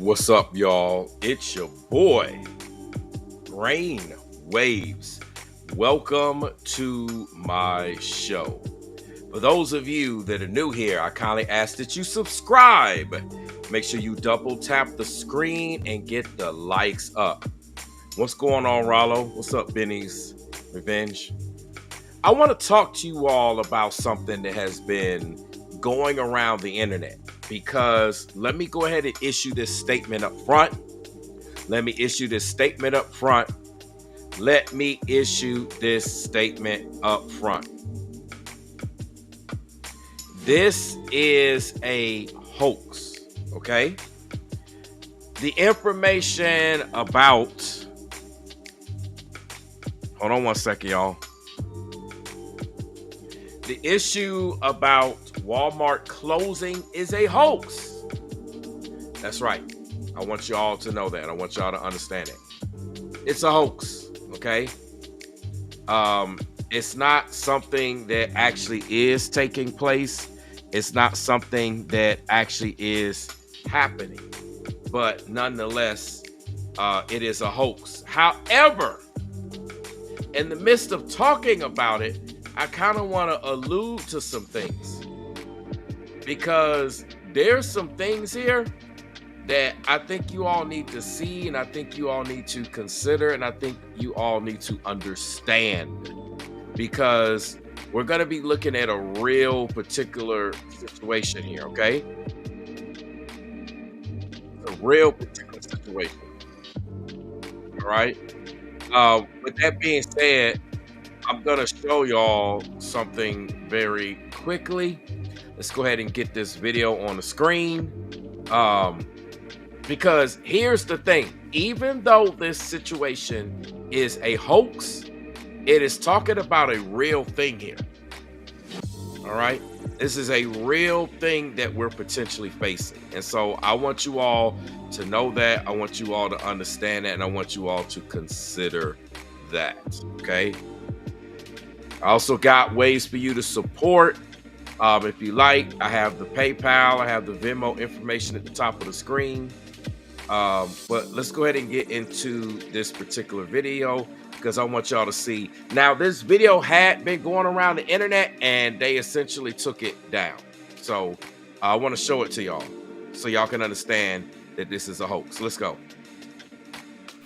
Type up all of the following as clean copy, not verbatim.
What's up, y'all? It's your boy, Brain Waves. Welcome to my show. For those of you that are new here, I kindly ask that you subscribe. Make sure you double tap the screen and get the likes up. What's going on, Rollo? What's up, Benny's Revenge? I want to talk to you all about something that has been going around the internet, because let me go ahead and issue this statement up front. Let me issue this statement up front. This is a hoax, okay? The information about... Hold on one second, y'all. The issue about Walmart closing is a hoax. That's right. I want y'all to know that. I want y'all to understand it. It's a hoax, okay? It's not something that actually is taking place. It's not something that actually is happening. But nonetheless, it is a hoax. However, in the midst of talking about it, I kind of want to allude to some things, because there's some things here that I think you all need to see, and I think you all need to consider, and I think you all need to understand, because we're going to be looking at a real particular situation here, okay? A real particular situation. All right? With that being said, I'm going to show y'all something very quickly. Let's go ahead and get this video on the screen. Because here's the thing. Even though this situation is a hoax, it is talking about a real thing here. All right? This is a real thing that we're potentially facing. And so I want you all to know that. I want you all to understand that. And I want you all to consider that. Okay? I also got ways for you to support. If you like, I have the PayPal, I have the Venmo information at the top of the screen. But let's go ahead and get into this particular video, because I want y'all to see. Now, this video had been going around the internet and they essentially took it down. So I want to show it to y'all so y'all can understand that this is a hoax. Let's go.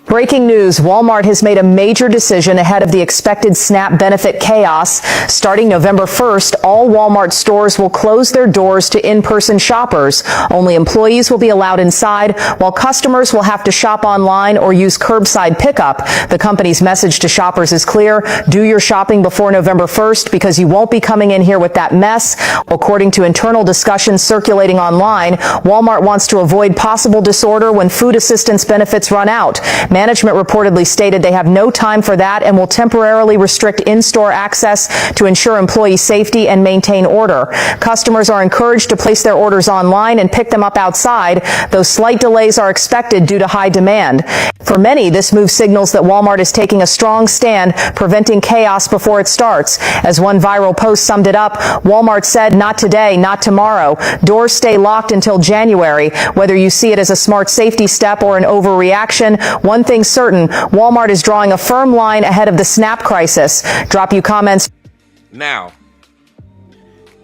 Breaking news, Walmart has made a major decision ahead of the expected SNAP benefit chaos. Starting November 1st, all Walmart stores will close their doors to in-person shoppers. Only employees will be allowed inside, while customers will have to shop online or use curbside pickup. The company's message to shoppers is clear: do your shopping before November 1st, because you won't be coming in here with that mess. According to internal discussions circulating online, Walmart wants to avoid possible disorder when food assistance benefits run out. Management reportedly stated they have no time for that and will temporarily restrict in-store access to ensure employee safety and maintain order. Customers are encouraged to place their orders online and pick them up outside, though slight delays are expected due to high demand. For many, this move signals that Walmart is taking a strong stand, preventing chaos before it starts. As one viral post summed it up, Walmart said, "Not today, not tomorrow. Doors stay locked until January." Whether you see it as a smart safety step or an overreaction, one thing's certain: Walmart is drawing a firm line ahead of the SNAP crisis. Drop you comments. Now,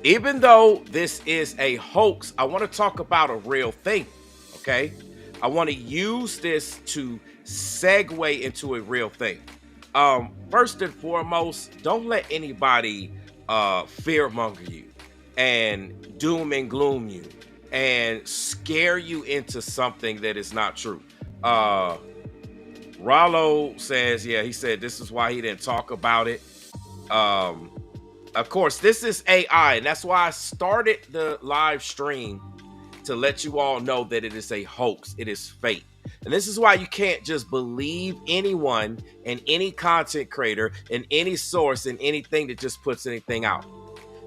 even though this is a hoax, I want to talk about a real thing, okay? I want to use this to segue into a real thing. First and foremost, don't let anybody fearmonger you and doom and gloom you and scare you into something that is not true. Rollo says, yeah, he said this is why he didn't talk about it. Of course, this is AI, and that's why I started the live stream, to let you all know that it is a hoax. It is fake. And this is why you can't just believe anyone and any content creator and any source and anything that just puts anything out.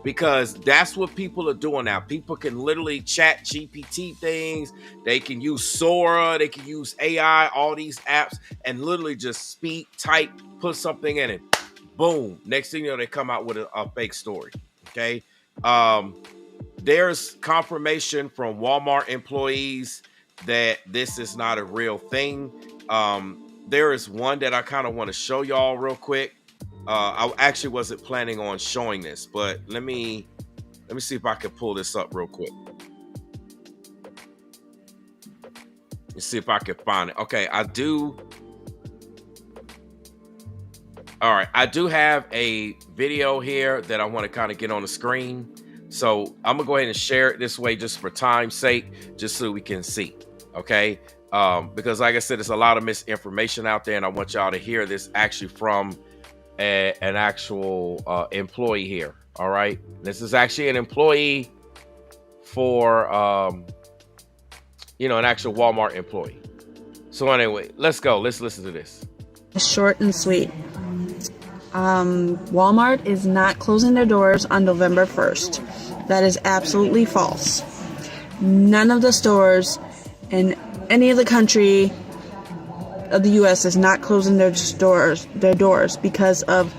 Because that's what people are doing now. People can literally chat GPT things. They can use Sora. They can use AI, all these apps, and literally just speak, type, put something in it. Boom. Next thing you know, they come out with a fake story. Okay. There's confirmation from Walmart employees that this is not a real thing. There is one that I kind of want to show y'all real quick. I actually wasn't planning on showing this, but let me see if I can pull this up real quick. Let's see if I can find it. Okay, I do. All right, I do have a video here that I want to kind of get on the screen. So I'm gonna go ahead and share it this way just for time's sake, just so we can see. Okay. Because like I said, there's a lot of misinformation out there, and I want y'all to hear this actually from an actual employee here. All right. This is actually an employee for an actual Walmart employee. So anyway, let's go. Let's listen to this. Short and sweet. Walmart is not closing their doors on November 1st. That is absolutely false. None of the stores in any of the country of the U.S. is not closing their doors because of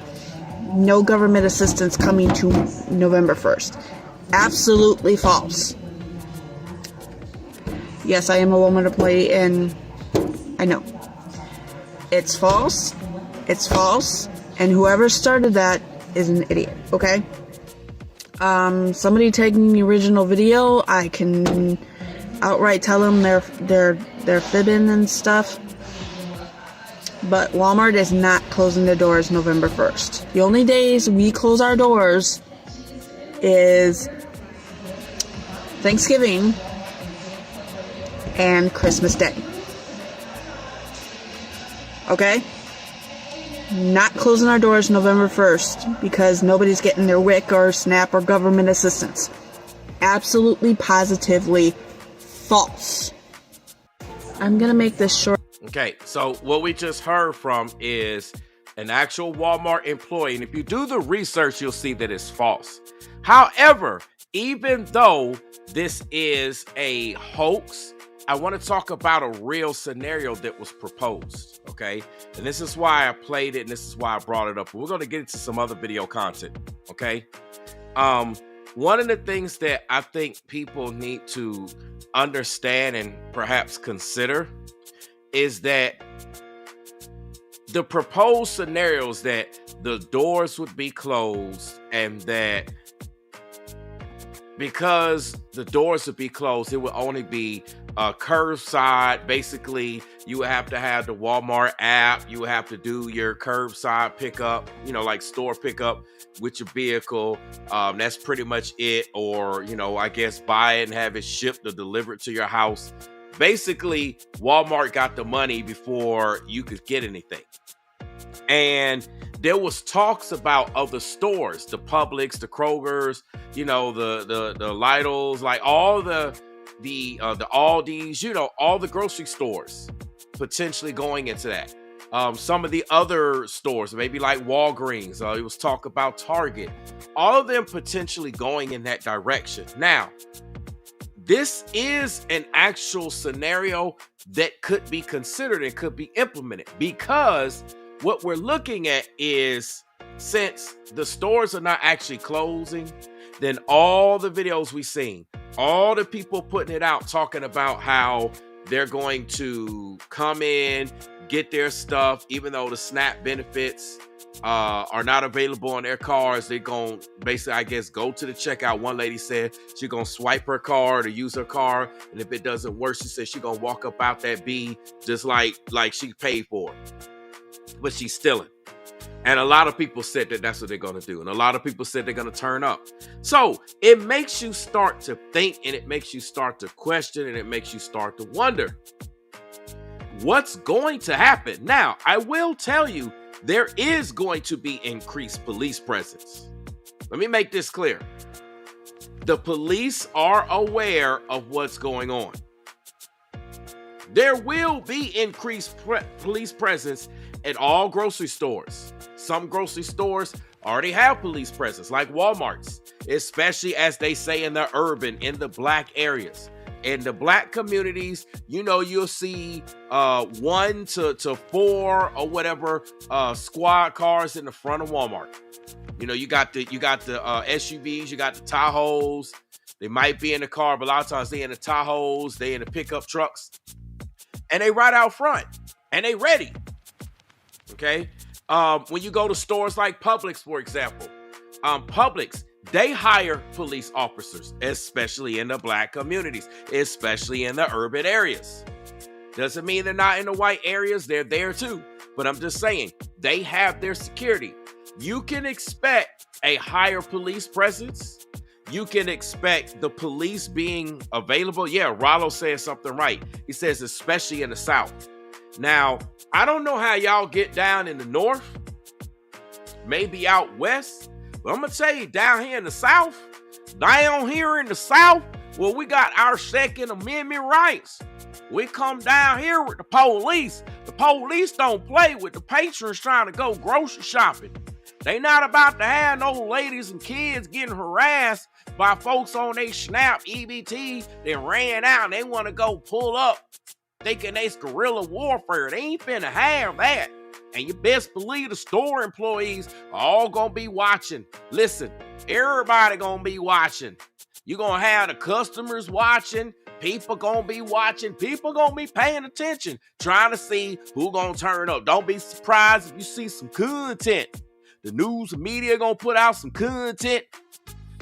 no government assistance coming to November 1st. Absolutely false. Yes, I am a Walmart employee, and I know. It's false. It's false. And whoever started that is an idiot, okay? Somebody taking the original video, I can outright tell them they're fibbing and stuff. But Walmart is not closing their doors November 1st. The only days we close our doors is Thanksgiving and Christmas Day. Okay? Not closing our doors November 1st because nobody's getting their WIC or SNAP or government assistance. Absolutely, positively false. I'm going to make this short. Okay, so what we just heard from is an actual Walmart employee. And if you do the research, you'll see that it's false. However, even though this is a hoax, I want to talk about a real scenario that was proposed, okay? And this is why I played it, and this is why I brought it up. We're going to get into some other video content, okay? One of the things that I think people need to understand and perhaps consider is that the proposed scenarios that the doors would be closed, and that because the doors would be closed, it would only be curbside. Basically, you would have to have the Walmart app. You would have to do your curbside pickup, like store pickup with your vehicle. That's pretty much it. Or, I guess buy it and have it shipped or delivered to your house. Basically, Walmart got the money before you could get anything. And there was talks about other stores, the Publix, the Krogers, the Lidls, like all the Aldis, all the grocery stores potentially going into that. Some of the other stores, maybe like Walgreens, it was talk about Target, all of them potentially going in that direction. Now, this is an actual scenario that could be considered and could be implemented, because what we're looking at is, since the stores are not actually closing, then all the videos we've seen, all the people putting it out talking about how they're going to come in, get their stuff, even though the SNAP benefits are not available on their cards, they're going to basically, I guess, go to the checkout. One lady said she's going to swipe her card or use her card, and if it doesn't work, she said she's going to walk up out that B just like she paid for it. But she's stealing. And a lot of people said that that's what they're going to do. And a lot of people said they're going to turn up. So it makes you start to think, and it makes you start to question, and it makes you start to wonder what's going to happen. Now, I will tell you, there is going to be increased police presence. Let me make this clear. The police are aware of what's going on. There will be increased police presence at all grocery stores. Some grocery stores already have police presence, like Walmart's, especially as they say in the urban, in the black areas. In the black communities, you'll see 1 to 4 or whatever squad cars in the front of Walmart. You got the SUVs, you got the Tahoes, They might be in the car, but a lot of times they in the Tahoes, they in the pickup trucks, and they right out front, and they ready. Okay? When you go to stores like Publix, for example, Publix, they hire police officers, especially in the black communities, especially in the urban areas. Doesn't mean they're not in the white areas. They're there too. But I'm just saying, they have their security. You can expect a higher police presence. You can expect the police being available. Yeah, Rollo says something right. He says, especially in the South. Now, I don't know how y'all get down in the North, maybe out West, but I'm going to tell you, down here in the South, well, we got our Second Amendment rights. We come down here with the police. The police don't play with the patrons trying to go grocery shopping. They not about to have no ladies and kids getting harassed by folks on they Snap EBT that ran out and they want to go pull up thinking it's guerrilla warfare. They ain't finna have that. And you best believe the store employees are all gonna be watching. Listen, everybody gonna be watching. You're gonna have the customers watching. People gonna be watching. People gonna be paying attention, trying to see who gonna turn up. Don't be surprised if you see some content. The news and media gonna put out some content.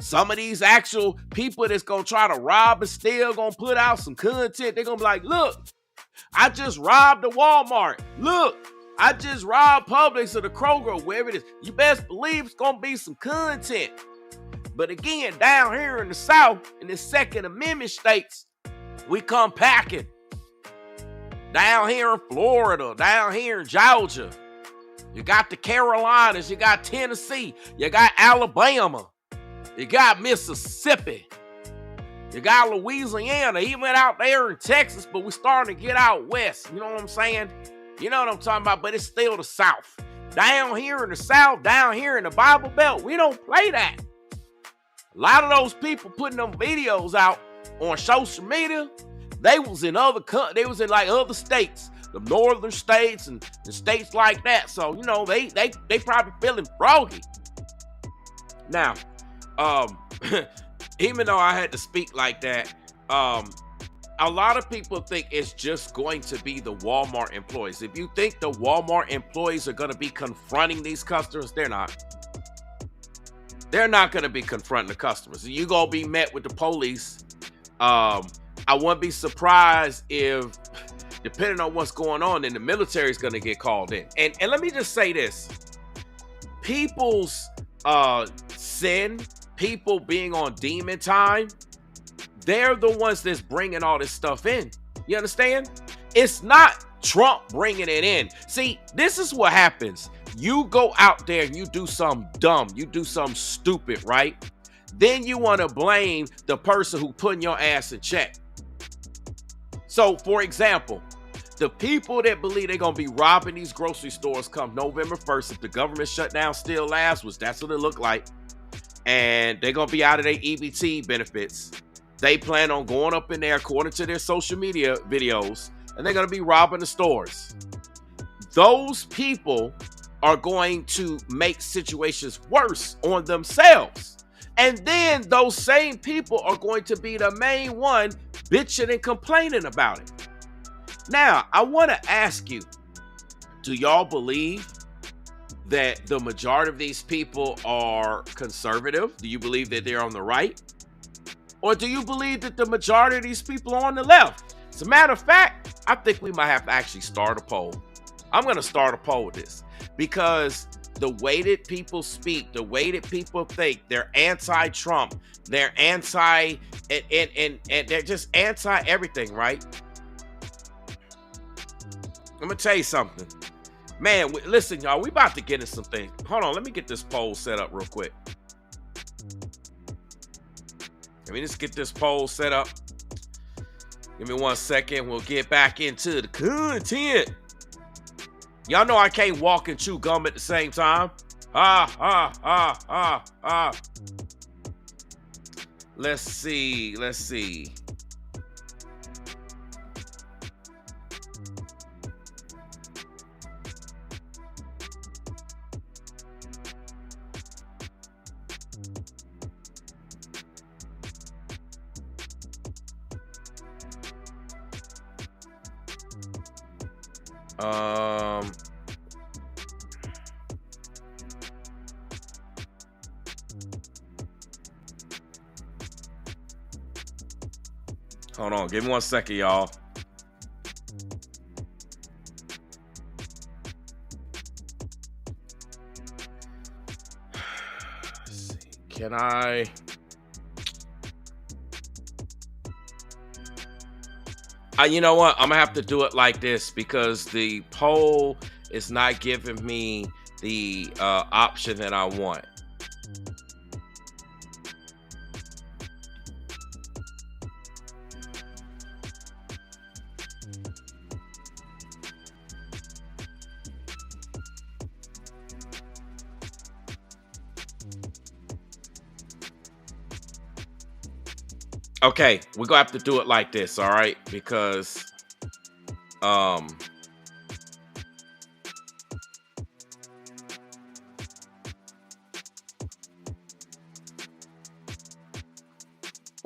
Some of these actual people that's gonna try to rob and steal gonna put out some content. They're gonna be like, look, I just robbed the Walmart. Look, I just robbed Publix or the Kroger, wherever it is. You best believe it's gonna be some content. But again, down here in the South, in the Second Amendment states, we come packing. Down here in Florida, down here in Georgia, you got the Carolinas, you got Tennessee, you got Alabama, you got Mississippi, you got Louisiana, even out there in Texas, but we're starting to get out west. You know what I'm saying? You know what I'm talking about, but it's still the South. Down here in the South, down here in the Bible Belt, we don't play that. A lot of those people putting them videos out on social media, they was in like other states, the northern states and states like that. So, you know, they probably feeling froggy. Now, even though I had to speak like that, a lot of people think it's just going to be the Walmart employees. If you think the Walmart employees are going to be confronting these customers, they're not. They're not going to be confronting the customers. You're going to be met with the police. I wouldn't be surprised if, depending on what's going on, then the military is going to get called in. And let me just say this. People's sin, people being on demon time, they're the ones that's bringing all this stuff in. You understand? It's not Trump bringing it in. See, this is what happens. You go out there and you do something dumb. You do something stupid, right? Then you want to blame the person who putting your ass in check. So, for example, the people that believe they're going to be robbing these grocery stores come November 1st, if the government shutdown still lasts, which that's what it looked like, and they're going to be out of their EBT benefits. They plan on going up in there, according to their social media videos, and they're going to be robbing the stores. Those people are going to make situations worse on themselves. And then those same people are going to be the main one bitching and complaining about it. Now, I want to ask you, do y'all believe that the majority of these people are conservative? Do you believe that they're on the right? Or do you believe that the majority of these people are on the left? As a matter of fact, I think we might have to actually start a poll. I'm going to start a poll with this because the way that people speak, the way that people think, they're anti-Trump, they're anti, and they're just anti-everything, right? I'm going to tell you something. Man, listen, y'all, we about to get into some things. Hold on, let me get this poll set up real quick. Let me just get this poll set up. Give me 1 second. We'll get back into the content. Y'all know I can't walk and chew gum at the same time. Let's see. Um, hold on, give me 1 second, y'all. Let's see. Can I? You know what? I'm gonna have to do it like this because the poll is not giving me the option that I want. Okay, we're gonna have to do it like this, all right? Because what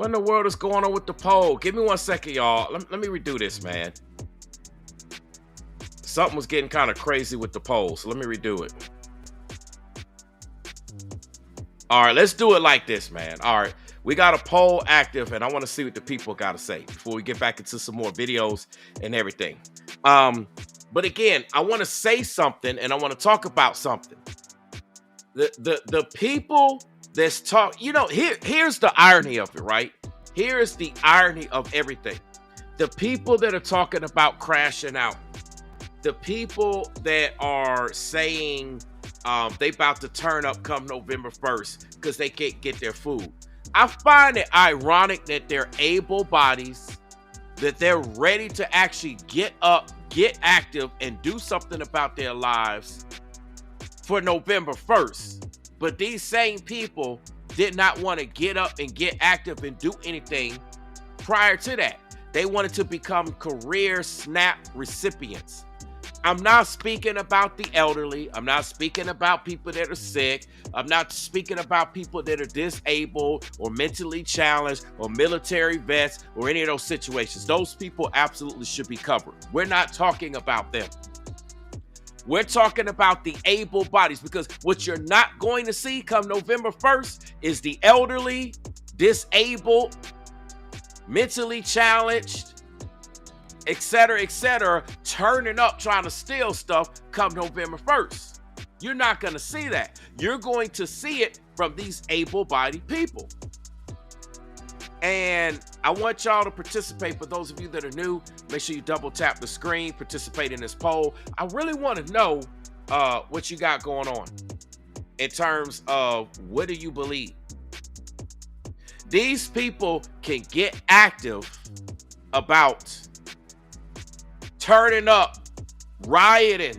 in the world is going on with the poll? Give me 1 second, y'all. Let me redo this, man. Something was getting kind of crazy with the poll, so let me redo it. All right, let's do it like this, man. All right, we got a poll active, and I want to see what the people got to say before we get back into some more videos and everything. But again, I want to say something, and I want to talk about something. The people that's talk, you know, here's the irony of it, right? Here is the irony of everything. The people that are talking about crashing out, the people that are saying they about to turn up come November 1st because they can't get their food. I find it ironic that they're able bodies, that they're ready to actually get up, get active, and do something about their lives for November 1st. But these same people did not want to get up and get active and do anything prior to that. They wanted to become career SNAP recipients. I'm not speaking about the elderly. I'm not speaking about people that are sick. I'm not speaking about people that are disabled or mentally challenged or military vets or any of those situations. Those people absolutely should be covered. We're not talking about them. We're talking about the able bodies, because what you're not going to see come November 1st is the elderly, disabled, mentally challenged, etc., turning up trying to steal stuff come November 1st. You're not going to see that. You're going to see it from these able-bodied people. And I want y'all to participate. For those of you that are new, make sure you double tap the screen, participate in this poll. I really want to know what you got going on in terms of what do you believe. These people can get active about turning up, rioting,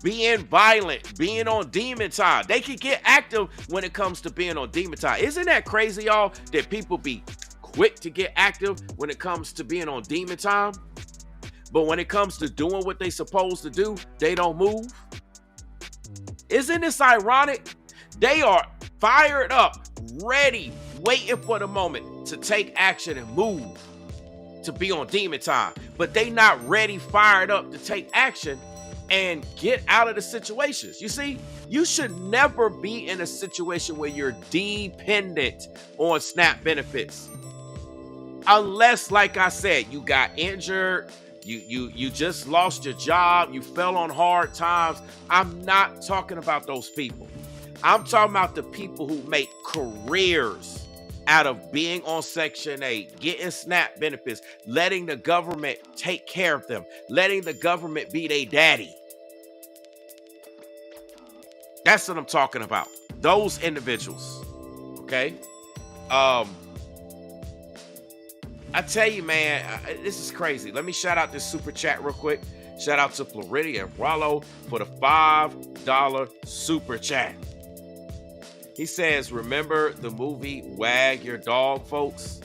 being violent, being on demon time. They can get active when it comes to being on demon time. Isn't that crazy, y'all, that people be quick to get active when it comes to being on demon time, but when it comes to doing what they supposed to do, they don't move? Isn't this ironic? They are fired up, ready, waiting for the moment to take action and move, to be on demon time, but they not ready, fired up to take action and get out of the situations. You see, you should never be in a situation where you're dependent on SNAP benefits. Unless, like I said, you got injured, you just lost your job, you fell on hard times. I'm not talking about those people. I'm talking about the people who make careers out of being on Section 8, getting SNAP benefits, letting the government take care of them, letting the government be their daddy. That's what I'm talking about. Those individuals. Okay? I tell you, man, this is crazy. Let me shout out this super chat real quick. Shout out to Floridia and Rollo for the $5 super chat. He says, remember the movie Wag Your Dog, folks?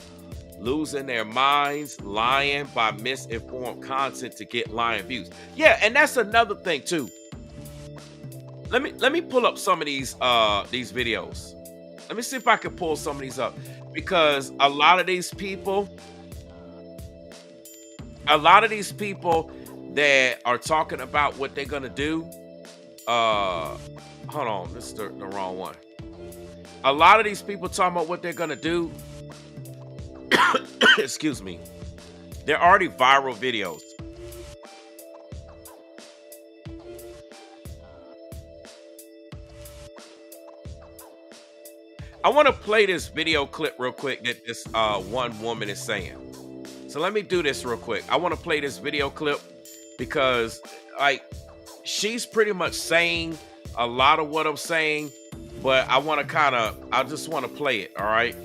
Losing their minds, lying by misinformed content to get lying views. Yeah, and that's another thing too. Let me pull up some of these videos. Let me see if I can pull some of these up, because a lot of these people, that are talking about what they're gonna do. Hold on, this is the wrong one. A lot of these people talking about what they're gonna do. Excuse me. They're already viral videos. I want to play this video clip real quick that this one woman is saying. So let me do this real quick. I want to play this video clip because like she's pretty much saying a lot of what I'm saying, but I just want to play it. All right.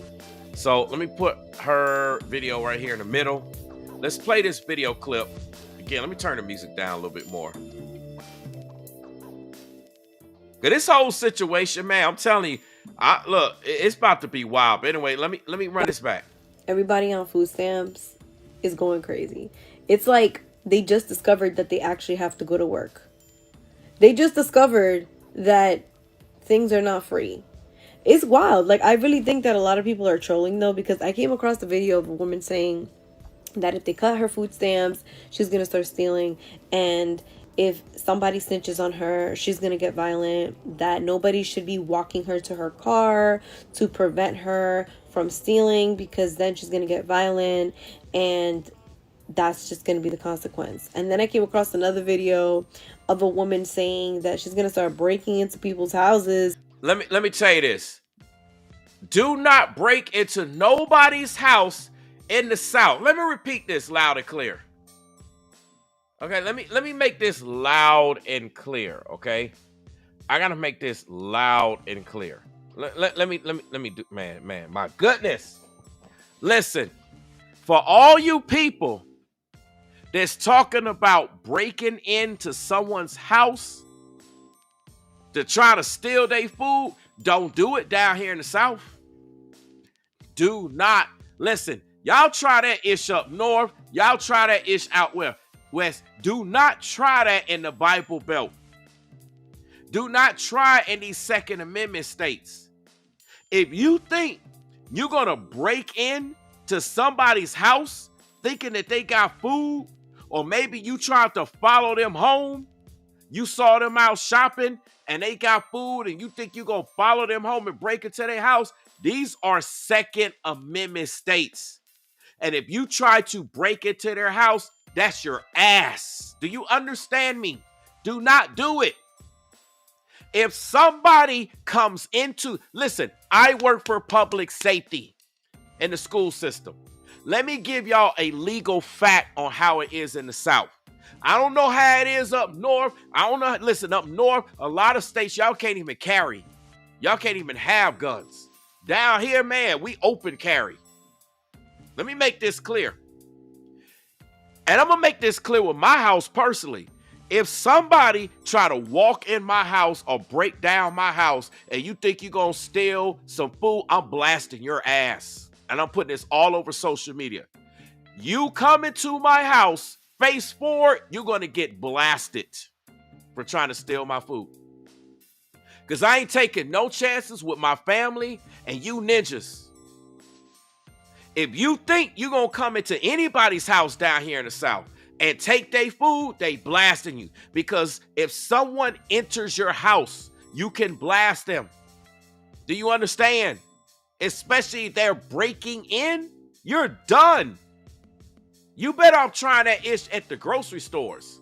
So let me put her video right here in the middle. Let's play this video clip. Again, let me turn the music down a little bit more. This whole situation, man, I'm telling you, look, it's about to be wild. But anyway, let me run this back. Everybody on food stamps is going crazy. It's like they just discovered that they actually have to go to work. They just discovered that things are not free. It's wild. Like, I really think that a lot of people are trolling, though, because I came across the video of a woman saying that if they cut her food stamps, she's going to start stealing. And if somebody snitches on her, she's going to get violent. That nobody should be walking her to her car to prevent her from stealing, because then she's going to get violent. And that's just going to be the consequence. And then I came across another video of a woman saying that she's going to start breaking into people's houses. Let me tell you this. Do not break into nobody's house in the South. Let me repeat this loud and clear. Okay, let me make this loud and clear, okay? I got to make this loud and clear. Let me do, man, my goodness. Listen, for all you people that's talking about breaking into someone's house to try to steal their food, don't do it down here in the South. Do not. Listen, y'all try that ish up north. Y'all try that ish out west. Do not try that in the Bible Belt. Do not try in these Second Amendment states. If you think you're going to break in to somebody's house thinking that they got food, or maybe you tried to follow them home, you saw them out shopping and they got food, and you think you're going to follow them home and break into their house, these are Second Amendment states. And if you try to break into their house, that's your ass. Do you understand me? Do not do it. If somebody comes into, listen, I work for public safety in the school system. Let me give y'all a legal fact on how it is in the South. I don't know how it is up north. I don't know. Listen, up north, a lot of states, y'all can't even carry. Y'all can't even have guns. Down here, man, we open carry. Let me make this clear. And I'm going to make this clear with my house personally. If somebody try to walk in my house or break down my house and you think you're going to steal some food, I'm blasting your ass. And I'm putting this all over social media. You come into my house, face forward, you're going to get blasted for trying to steal my food. Because I ain't taking no chances with my family and you ninjas. If you think you're going to come into anybody's house down here in the South and take their food, they blasting you. Because if someone enters your house, you can blast them. Do you understand? Especially if they're breaking in, you're done. You better off trying that ish at the grocery stores.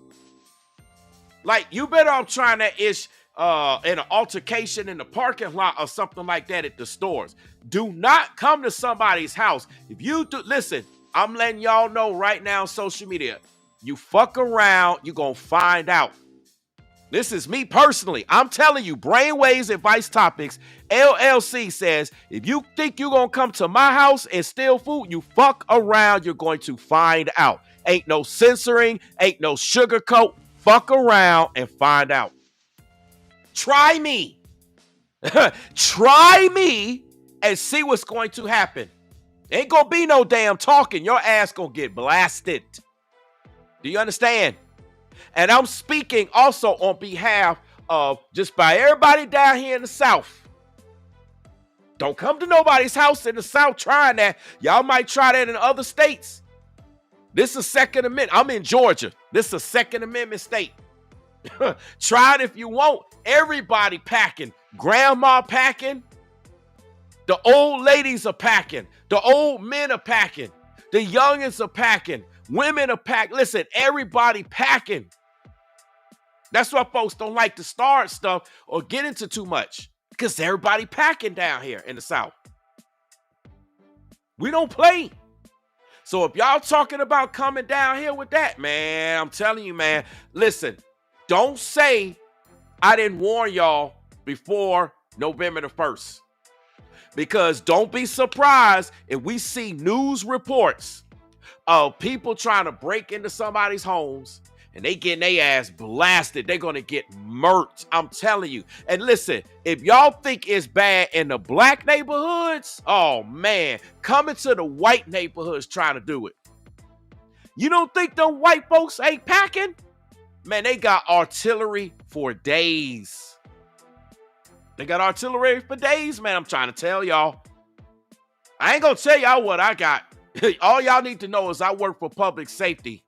Like, you better off trying that ish in an altercation in the parking lot or something like that at the stores. Do not come to somebody's house. If you do, listen, I'm letting y'all know right now on social media, you fuck around, you're going to find out. This is me personally. I'm telling you, Brainwaves Advice Topics, LLC says, if you think you're going to come to my house and steal food, you fuck around, you're going to find out. Ain't no censoring, ain't no sugarcoat. Fuck around and find out. Try me. Try me and see what's going to happen. Ain't going to be no damn talking. Your ass going to get blasted. Do you understand? And I'm speaking also on behalf of just by everybody down here in the South. Don't come to nobody's house in the South trying that. Y'all might try that in other states. This is a Second Amendment. I'm in Georgia. This is a Second Amendment state. Try it if you want. Everybody packing. Grandma packing. The old ladies are packing. The old men are packing. The youngins are packing. Women are packing. Listen, everybody packing. That's why folks don't like to start stuff or get into too much, because everybody packing down here in the South. We don't play. So if y'all talking about coming down here with that, man, I'm telling you, man, listen, don't say I didn't warn y'all before November the 1st. Because don't be surprised if we see news reports of people trying to break into somebody's homes and they getting their ass blasted. They're going to get murked. I'm telling you. And listen, if y'all think it's bad in the black neighborhoods, oh man, coming to the white neighborhoods trying to do it. You don't think them white folks ain't packing? Man, they got artillery for days. They got artillery for days, man. I'm trying to tell y'all. I ain't going to tell y'all what I got. All y'all need to know is I work for public safety.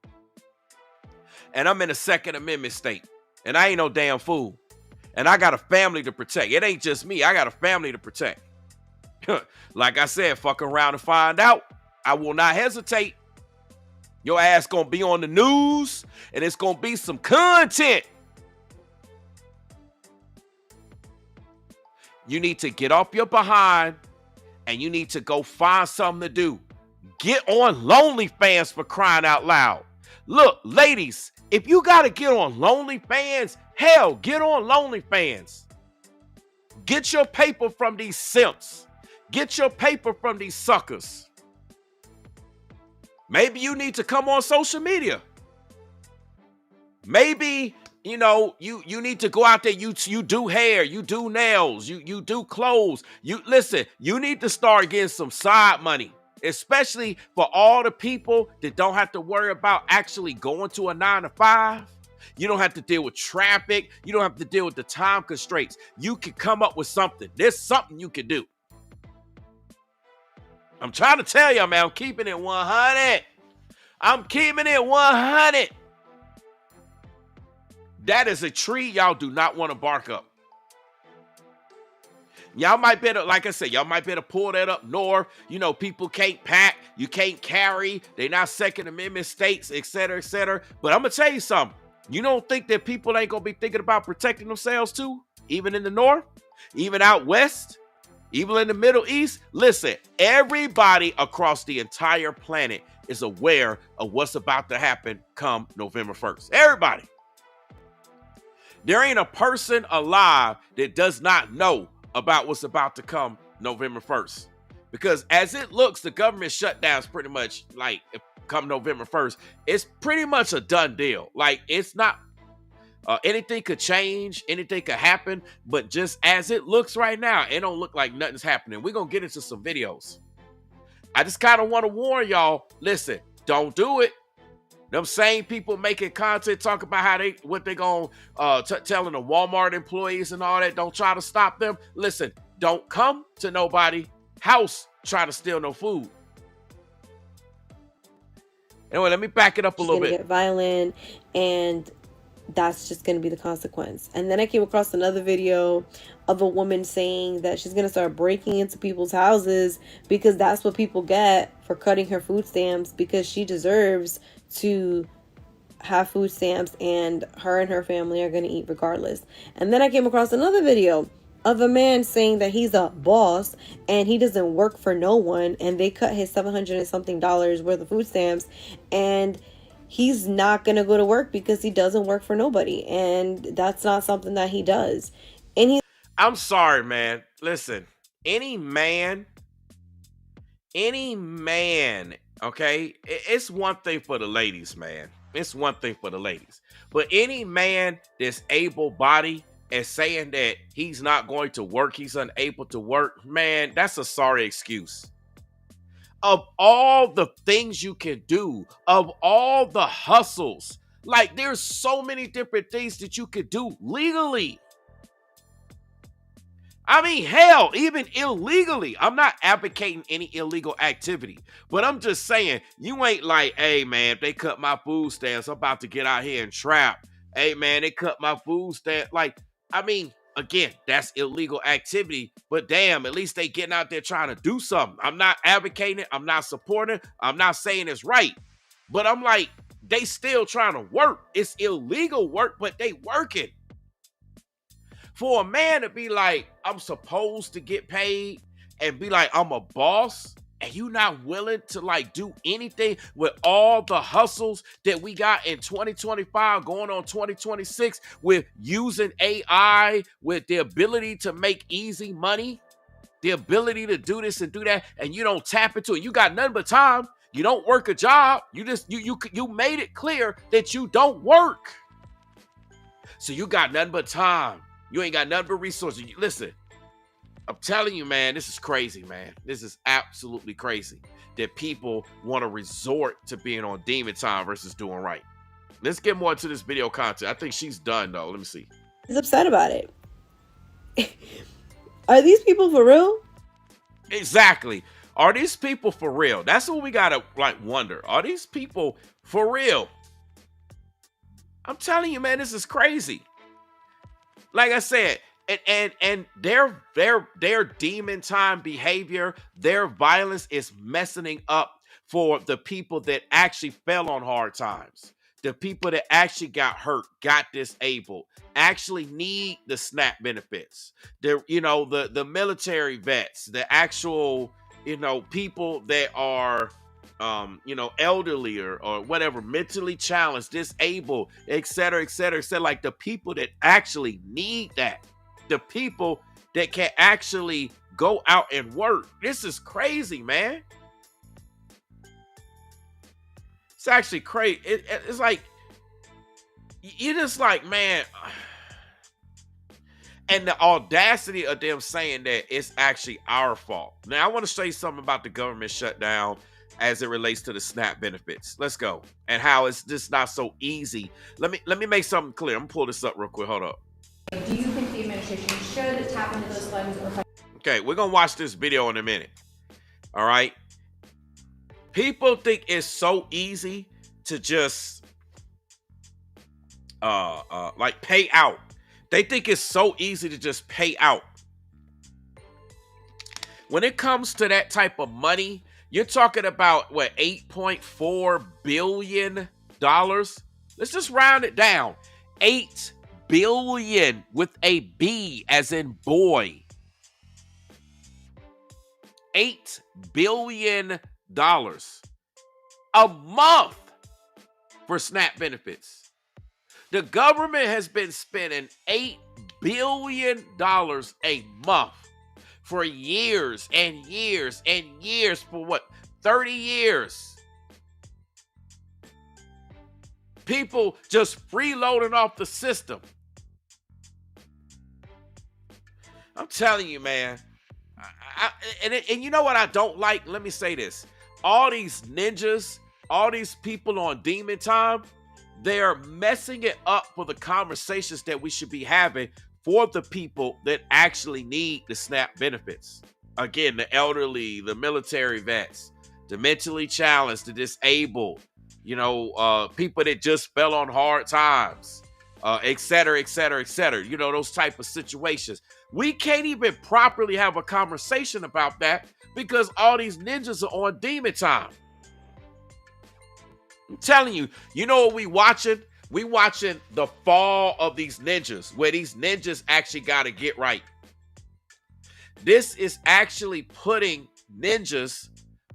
And I'm in a Second Amendment state. And I ain't no damn fool. And I got a family to protect. It ain't just me. I got a family to protect. Like I said, fuck around and find out. I will not hesitate. Your ass gonna be on the news. And it's gonna be some content. You need to get off your behind. And you need to go find something to do. Get on OnlyFans, for crying out loud. Look, ladies, if you got to get on OnlyFans, hell, get on OnlyFans. Get your paper from these simps. Get your paper from these suckers. Maybe you need to come on social media. Maybe, you know, you need to go out there. You do hair, you do nails, you do clothes. Listen, you need to start getting some side money. Especially for all the people that don't have to worry about actually going to a 9-to-5. You don't have to deal with traffic. You don't have to deal with the time constraints. You can come up with something. There's something you can do. I'm trying to tell you, man, I'm keeping it 100. I'm keeping it 100. That is a tree y'all do not want to bark up. Y'all might better, like I said, y'all might better pull that up north. You know, people can't pack. You can't carry. They're not Second Amendment states, et cetera, et cetera. But I'm going to tell you something. You don't think that people ain't going to be thinking about protecting themselves too? Even in the north? Even out west? Even in the Middle East? Listen, everybody across the entire planet is aware of what's about to happen come November 1st. Everybody. There ain't a person alive that does not know about what's about to come November 1st. Because as it looks, the government shutdown is pretty much like, come November 1st, it's pretty much a done deal. Like, it's not, anything could change, anything could happen, but just as it looks right now, it don't look like nothing's happening. We're going to get into some videos. I just kind of want to warn y'all, listen, don't do it. Them same people making content talk about how what they gonna telling the Walmart employees and all that. Don't try to stop them. Listen, don't come to nobody house trying to steal no food. Anyway, let me back it up a little bit. Get violent, and that's just going to be the consequence. And then I came across another video of a woman saying that she's going to start breaking into people's houses because that's what people get for cutting her food stamps, because she deserves to have food stamps and her and her family are going to eat regardless. And then I came across another video of a man saying that he's a boss and he doesn't work for no one, and they cut his $700 and something worth of food stamps, and he's not going to go to work because he doesn't work for nobody, and that's not something that he does. And I'm sorry, man. Listen, any man, okay, it's one thing for the ladies, man. It's one thing for the ladies. But any man that's able-bodied and saying that he's not going to work, he's unable to work, man, that's a sorry excuse. Of all the things you can do, of all the hustles, like there's so many different things that you could do legally. I mean, hell, even illegally. I'm not advocating any illegal activity, but I'm just saying, you ain't like, hey, man, if they cut my food stamps, I'm about to get out here and trap. Hey, man, they cut my food stamp. Like, I mean, again, that's illegal activity, but damn, at least they getting out there trying to do something. I'm not advocating it. I'm not supporting it. I'm not saying it's right, but I'm like, they still trying to work. It's illegal work, but they working. For a man to be like, I'm supposed to get paid and be like, I'm a boss, and you not willing to like do anything with all the hustles that we got in 2025 going on 2026 with using AI, with the ability to make easy money, the ability to do this and do that, and you don't tap into it. You got nothing but time. You don't work a job. You just you made it clear that you don't work. So you got nothing but time. You ain't got nothing but resources. Listen, I'm telling you, man, this is crazy, man. This is absolutely crazy that people want to resort to being on demon time versus doing right. Let's get more into this video content. I think she's done, though. Let me see. He's upset about it. Are these people for real? Exactly. Are these people for real? That's what we got to, like, wonder. Are these people for real? I'm telling you, man, this is crazy. Like I said, and their demon time behavior, their violence is messing up for the people that actually fell on hard times. The people that actually got hurt, got disabled, actually need the SNAP benefits. The military vets, the actual, people that are elderly or whatever, mentally challenged, disabled, et cetera, et cetera, et cetera. Like the people that actually need that, the people that can actually go out and work. This is crazy, man. It's actually crazy. It's like, you're just like, man. And the audacity of them saying that it's actually our fault. Now, I want to show you something about the government shutdown as it relates to the SNAP benefits. Let's go. And how it's just not so easy. Let me make something clear. I'm gonna pull this up real quick. Hold up. Do you think the administration should tap into those funds? Okay, we're gonna watch this video in a minute. All right. People think it's so easy to just like pay out. They think it's so easy to just pay out. When it comes to that type of money, you're talking about, what, $8.4 billion? Let's just round it down. 8 billion with a B as in boy. $8 billion a month for SNAP benefits. The government has been spending $8 billion a month for years and years and years, for what, 30 years. People just freeloading off the system. I'm telling you, man. And you know what I don't like? Let me say this. All these ninjas, all these people on demon time, they're messing it up for the conversations that we should be having for the people that actually need the SNAP benefits. Again, the elderly, the military vets, the mentally challenged, the disabled, people that just fell on hard times, et cetera, et cetera, et cetera. Those type of situations. We can't even properly have a conversation about that because all these ninjas are on demon time. I'm telling you, you know what we watching? We watching the fall of these ninjas, where these ninjas actually got to get right. This is actually putting ninjas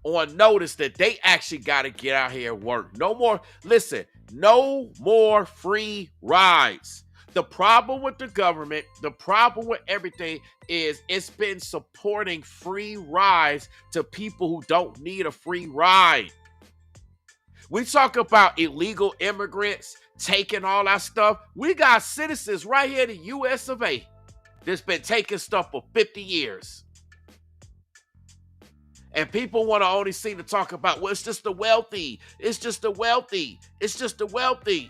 on notice that they actually got to get out here and work. No more, listen, no more free rides. The problem with the government, the problem with everything is it's been supporting free rides to people who don't need a free ride. We talk about illegal immigrants taking all our stuff. We got citizens right here in the US of A that's been taking stuff for 50 years. And people want to only seem to talk about, well, it's just the wealthy. It's just the wealthy. It's just the wealthy.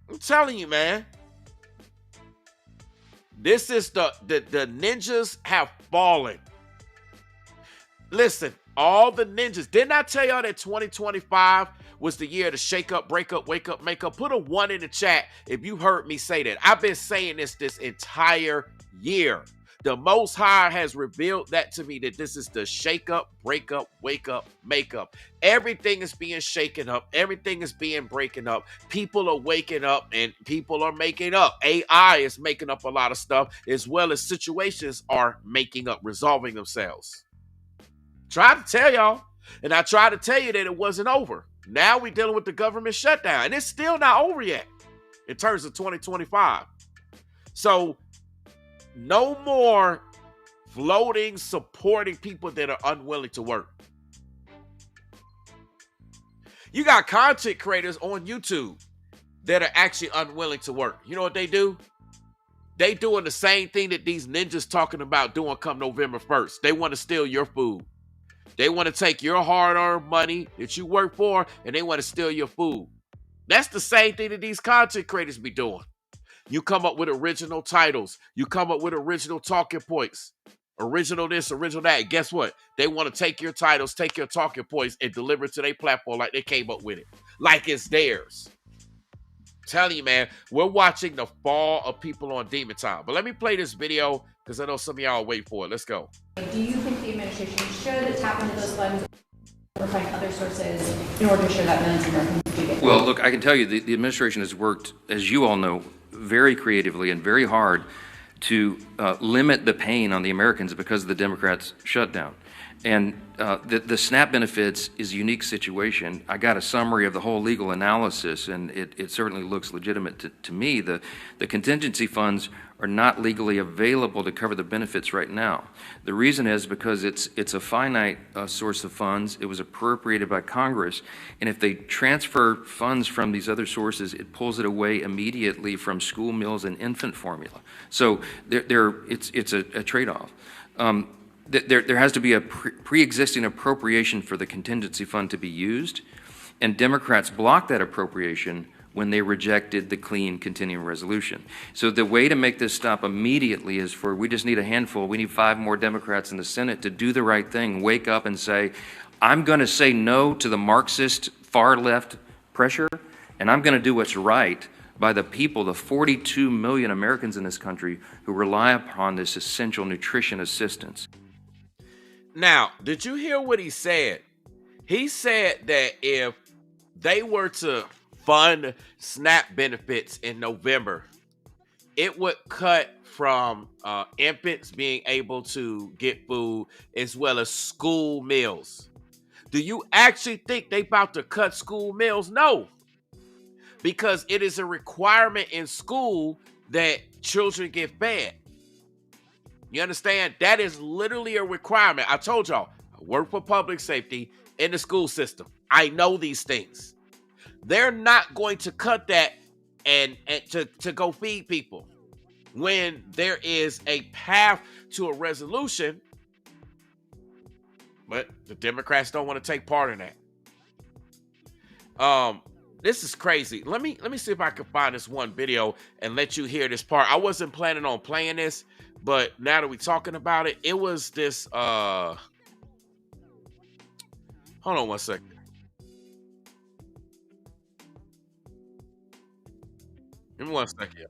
I'm telling you, man. This is the ninjas have fallen. Listen, all the ninjas. Didn't I tell y'all that 2025 was the year to shake up, break up, wake up, make up? Put a 1 in the chat if you heard me say that. I've been saying this entire year. The Most High has revealed that to me, that this is the shake up, break up, wake up, make up. Everything is being shaken up. Everything is being breaking up. People are waking up and people are making up. AI is making up a lot of stuff, as well as situations are making up, resolving themselves. Tried to tell y'all, and I tried to tell you that it wasn't over. Now we're dealing with the government shutdown, and it's still not over yet in terms of 2025. So no more floating, supporting people that are unwilling to work. You got content creators on YouTube that are actually unwilling to work. You know what they do? They doing the same thing that these ninjas talking about doing come November 1st. They want to steal your food. They want to take your hard-earned money that you work for, and they want to steal your food. That's the same thing that these content creators be doing. You come up with original titles. You come up with original talking points. Original this, original that. And guess what? They want to take your titles, take your talking points, and deliver it to their platform like they came up with it. Like it's theirs. I'm telling you, man, we're watching the fall of people on Demon Time. But let me play this video because I know some of y'all are waiting for it. Let's go. Do you think the administration should tap into those funds or find other sources in order to ensure that millions of Americans do get? Well, look, I can tell you the administration has worked, as you all know, very creatively and very hard to limit the pain on the Americans because of the Democrats' shutdown. And the SNAP benefits is a unique situation. I got a summary of the whole legal analysis, and it certainly looks legitimate to me. The contingency funds are not legally available to cover the benefits right now. The reason is because it's a finite source of funds. It was appropriated by Congress, and if they transfer funds from these other sources, it pulls it away immediately from school meals and infant formula. So it's a trade-off. There has to be a pre-existing appropriation for the contingency fund to be used, and Democrats blocked that appropriation when they rejected the clean continuing resolution. So the way to make this stop immediately is we just need a handful. We need 5 more Democrats in the Senate to do the right thing, wake up and say, I'm going to say no to the Marxist far left pressure, and I'm going to do what's right by the people, the 42 million Americans in this country who rely upon this essential nutrition assistance. Now, did you hear what he said? He said that if they were to fund SNAP benefits in November, it would cut from infants being able to get food as well as school meals. Do you actually think they about to cut school meals? No, because it is a requirement in school that children get fed. You understand? That is literally a requirement. I told y'all, I work for public safety in the school system. I know these things. They're not going to cut that and to go feed people when there is a path to a resolution, but the Democrats don't want to take part in that. This is crazy. Let me see if I can find this one video and let you hear this part. I wasn't planning on playing this, but now that we're talking about it, it was this hold on one second. Give me one second.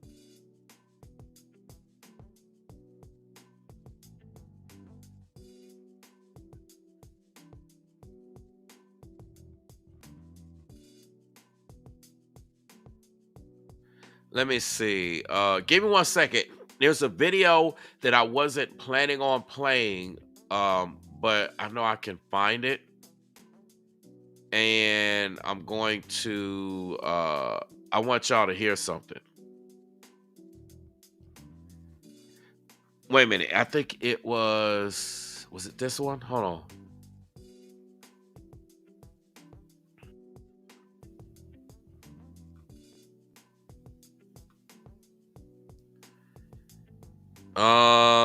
Let me see. Give me one second. There's a video that I wasn't planning on playing, but I know I can find it. And I'm going to I want y'all to hear something. Wait a minute. I think it was it this one? Hold on.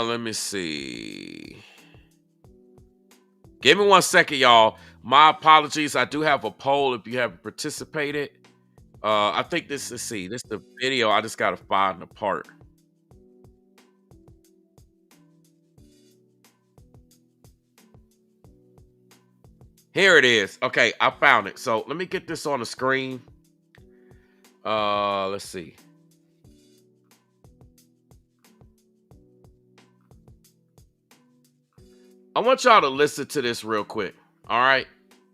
Let me see. Give me one second, y'all. My apologies. I do have a poll if you haven't participated. I think this, let's see, this is the video. I just gotta find the part. Here it is. Okay, I found it. So let me get this on the screen. Let's see. I want y'all to listen to this real quick. All right?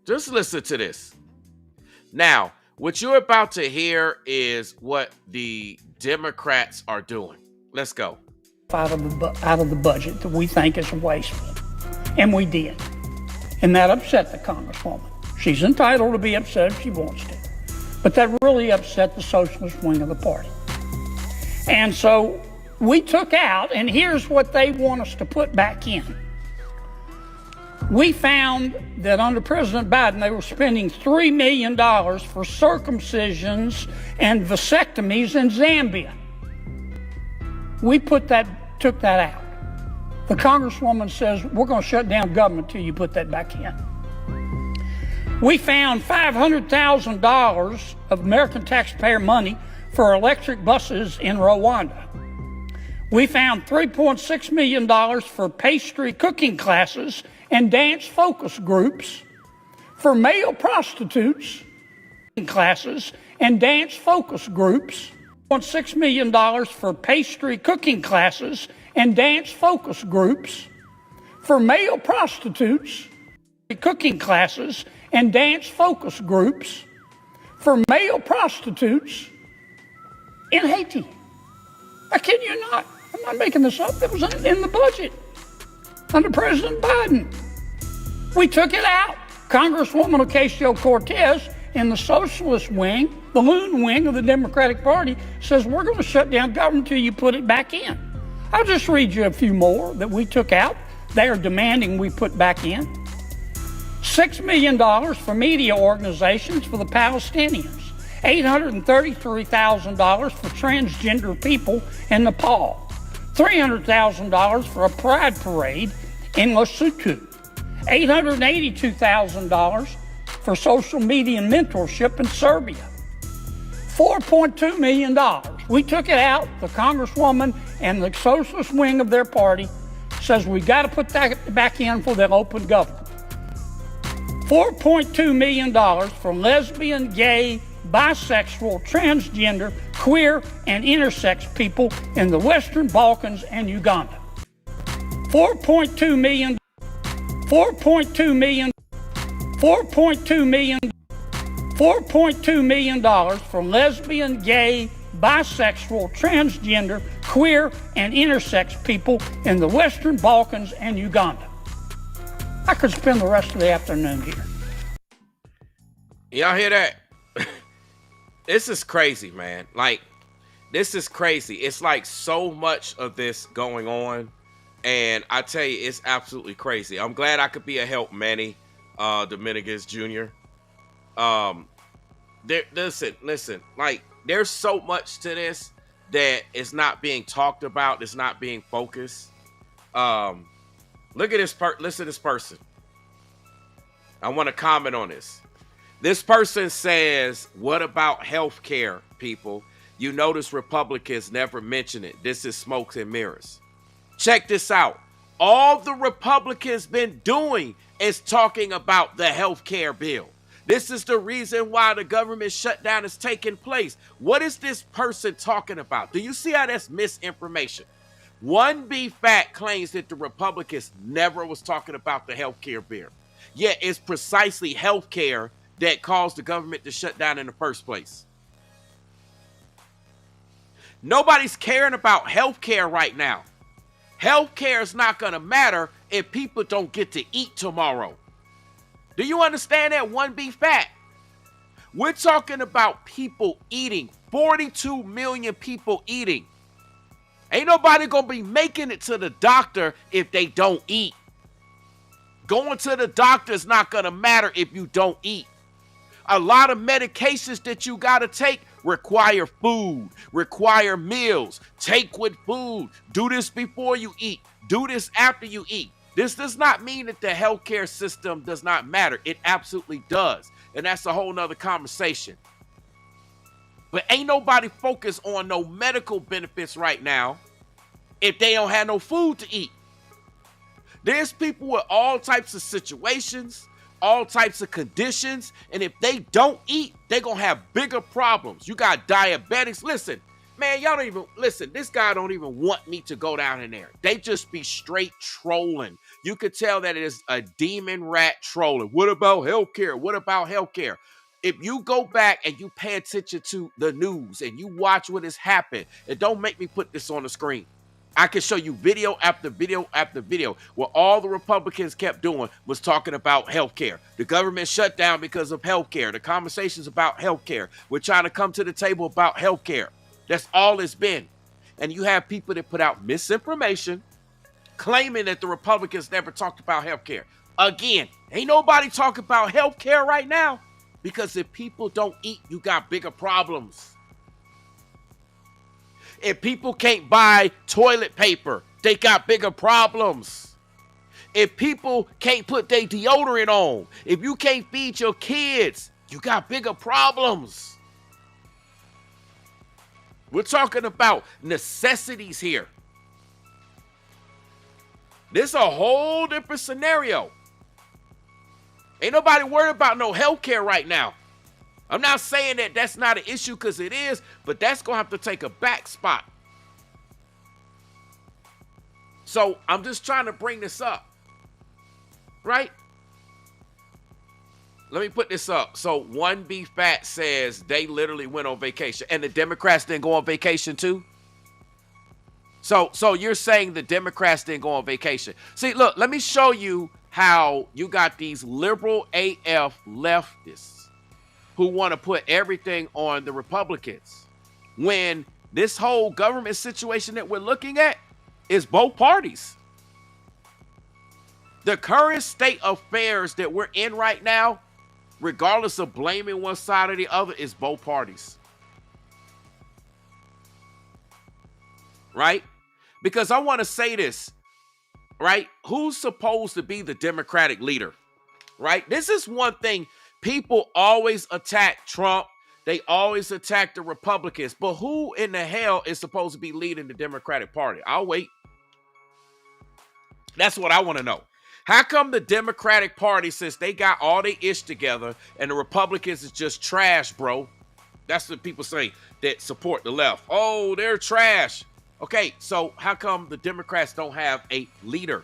Just listen to this. Now, what you're about to hear is what the Democrats are doing. Let's go. Out of the budget that we think is wasteful. And we did. And that upset the Congresswoman. She's entitled to be upset if she wants to. But that really upset the socialist wing of the party. And so we took out, and here's what they want us to put back in. We found that under President Biden, they were spending $3 million for circumcisions and vasectomies in Zambia. We took that out. The Congresswoman says, we're going to shut down government till you put that back in. We found $500,000 of American taxpayer money for electric buses in Rwanda. We found $3.6 million for pastry cooking classes and dance focus groups for male prostitutes, classes and dance focus groups, $1.6 million for pastry cooking classes and dance focus groups for male prostitutes, cooking classes and dance focus groups for male prostitutes in Haiti. I kid you not. I'm not making this up. It was in the budget under President Biden. We took it out. Congresswoman Ocasio-Cortez in the socialist wing, the loon wing of the Democratic Party, says we're going to shut down government until you put it back in. I'll just read you a few more that we took out. They are demanding we put back in. $6 million for media organizations for the Palestinians. $833,000 for transgender people in Nepal. $300,000 for a pride parade in Lesotho. $882,000 for social media mentorship in Serbia. $4.2 million. We took it out. The Congresswoman and the socialist wing of their party says we got to put that back in for the open government. $4.2 million for lesbian, gay, bisexual, transgender, queer, and intersex people in the Western Balkans and Uganda. $4.2 million for lesbian, gay, bisexual, transgender, queer, and intersex people in the Western Balkans and Uganda. I could spend the rest of the afternoon here. Y'all hear that? This is crazy, man. Like, this is crazy. It's like so much of this going on. And I tell you, it's absolutely crazy. I'm glad I could be a help, Manny Dominguez Jr. Listen, like, there's so much to this that is not being talked about. It's not being focused. Look at this listen to this person. I want to comment on this. This person says, what about health care, people? You notice Republicans never mention it. This is smoke and mirrors. Check this out. All the Republicans been doing is talking about the health care bill. This is the reason why the government shutdown is taking place. What is this person talking about? Do you see how that's misinformation? 1B Fact claims that the Republicans never was talking about the health care bill. Yet it's precisely health care that caused the government to shut down in the first place. Nobody's caring about health care right now. Health care is not going to matter if people don't get to eat tomorrow. Do you understand that? 1B Fact. We're talking about people eating. 42 million people eating. Ain't nobody going to be making it to the doctor if they don't eat. Going to the doctor is not going to matter if you don't eat. A lot of medications that you got to take require food, require meals. Take with food. Do this before you eat. Do this after you eat. This does not mean that the healthcare system does not matter. It absolutely does. And that's a whole nother conversation. But ain't nobody focused on no medical benefits right now if they don't have no food to eat. There's people with all types of situations, all types of conditions. And if they don't eat, they're going to have bigger problems. You got diabetics. Listen, man, y'all don't even, listen, this guy don't even want me to go down in there. They just be straight trolling. You could tell that it is a demon rat trolling. What about healthcare? What about healthcare? If you go back and you pay attention to the news and you watch what has happened, and don't make me put this on the screen. I can show you video after video after video where all the Republicans kept doing was talking about healthcare. The government shut down because of healthcare. The conversations about healthcare. We're trying to come to the table about healthcare. That's all it's been. And you have people that put out misinformation claiming that the Republicans never talked about healthcare. Again, ain't nobody talking about healthcare right now, because if people don't eat, you got bigger problems. If people can't buy toilet paper, they got bigger problems. If people can't put their deodorant on, if you can't feed your kids, you got bigger problems. We're talking about necessities here. This is a whole different scenario. Ain't nobody worried about no health care right now. I'm not saying that that's not an issue, because it is, but that's going to have to take a back spot. So I'm just trying to bring this up, right? Let me put this up. So 1B Fat says they literally went on vacation, and the Democrats didn't go on vacation too? So you're saying the Democrats didn't go on vacation. See, look, let me show you how you got these liberal AF leftists who want to put everything on the Republicans, when this whole government situation that we're looking at is both parties. The current state of affairs that we're in right now, regardless of blaming one side or the other, is both parties. Right? Because I want to say this, right? Who's supposed to be the Democratic leader? Right? This is one thing. People always attack Trump. They always attack the Republicans. But who in the hell is supposed to be leading the Democratic Party? I'll wait. That's what I want to know. How come the Democratic Party, since they got all their ish together, and the Republicans is just trash, bro? That's what people say that support the left. Oh, they're trash. Okay, so how come the Democrats don't have a leader?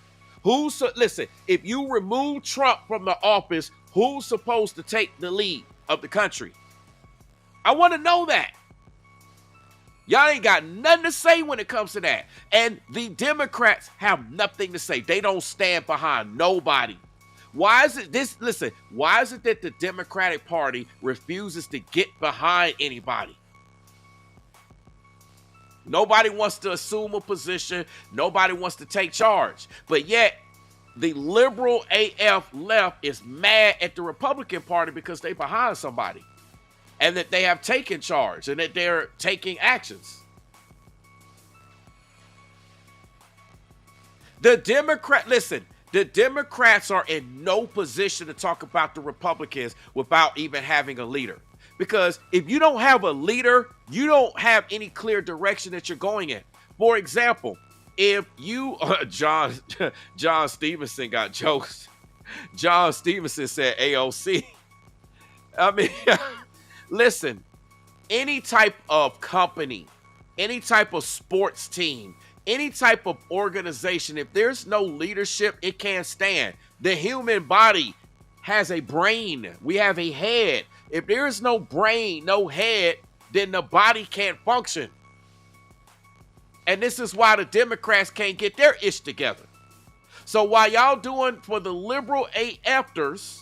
Listen, if you remove Trump from the office, who's supposed to take the lead of the country? I want to know that. Y'all ain't got nothing to say when it comes to that. And the Democrats have nothing to say. They don't stand behind nobody. Why is it why is it that the Democratic Party refuses to get behind anybody? Nobody wants to assume a position. Nobody wants to take charge. But yet, the liberal AF left is mad at the Republican Party because they're behind somebody, and that they have taken charge, and that they're taking actions. The Democrats are in no position to talk about the Republicans without even having a leader. Because if you don't have a leader, you don't have any clear direction that you're going in. For example, if you, John Stevenson got jokes. John Stevenson said AOC. I mean, listen, any type of company, any type of sports team, any type of organization, if there's no leadership, it can't stand. The human body has a brain. We have a head. If there is no brain, no head, then the body can't function. And this is why the Democrats can't get their ish together. So while y'all doing for the liberal AFers,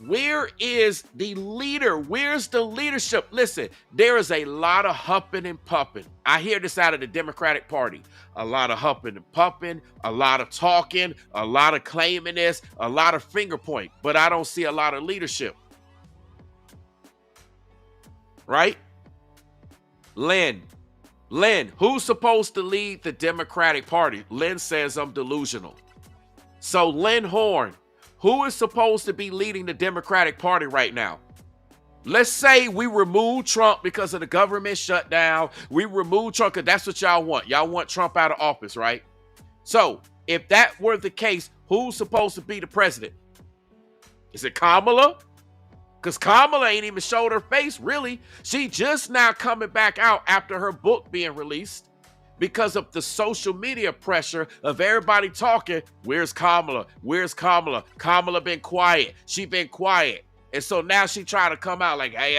where is the leader? Where's the leadership? Listen, there is a lot of huffing and puffing. I hear this out of the Democratic Party. A lot of huffing and puffing, a lot of talking, a lot of claiming this, a lot of finger point, but I don't see a lot of leadership. Right? Lynn, who's supposed to lead the Democratic Party? Lynn says I'm delusional. So Lynn Horn, who is supposed to be leading the Democratic Party right now? Let's say we remove Trump because of the government shutdown. We remove Trump because that's what y'all want. Y'all want Trump out of office, right? So if that were the case, who's supposed to be the president? Is it Kamala? Because Kamala ain't even showed her face, really. She just now coming back out after her book being released because of the social media pressure of everybody talking, where's Kamala? Where's Kamala? Kamala been quiet. She been quiet. And so now she trying to come out like, hey,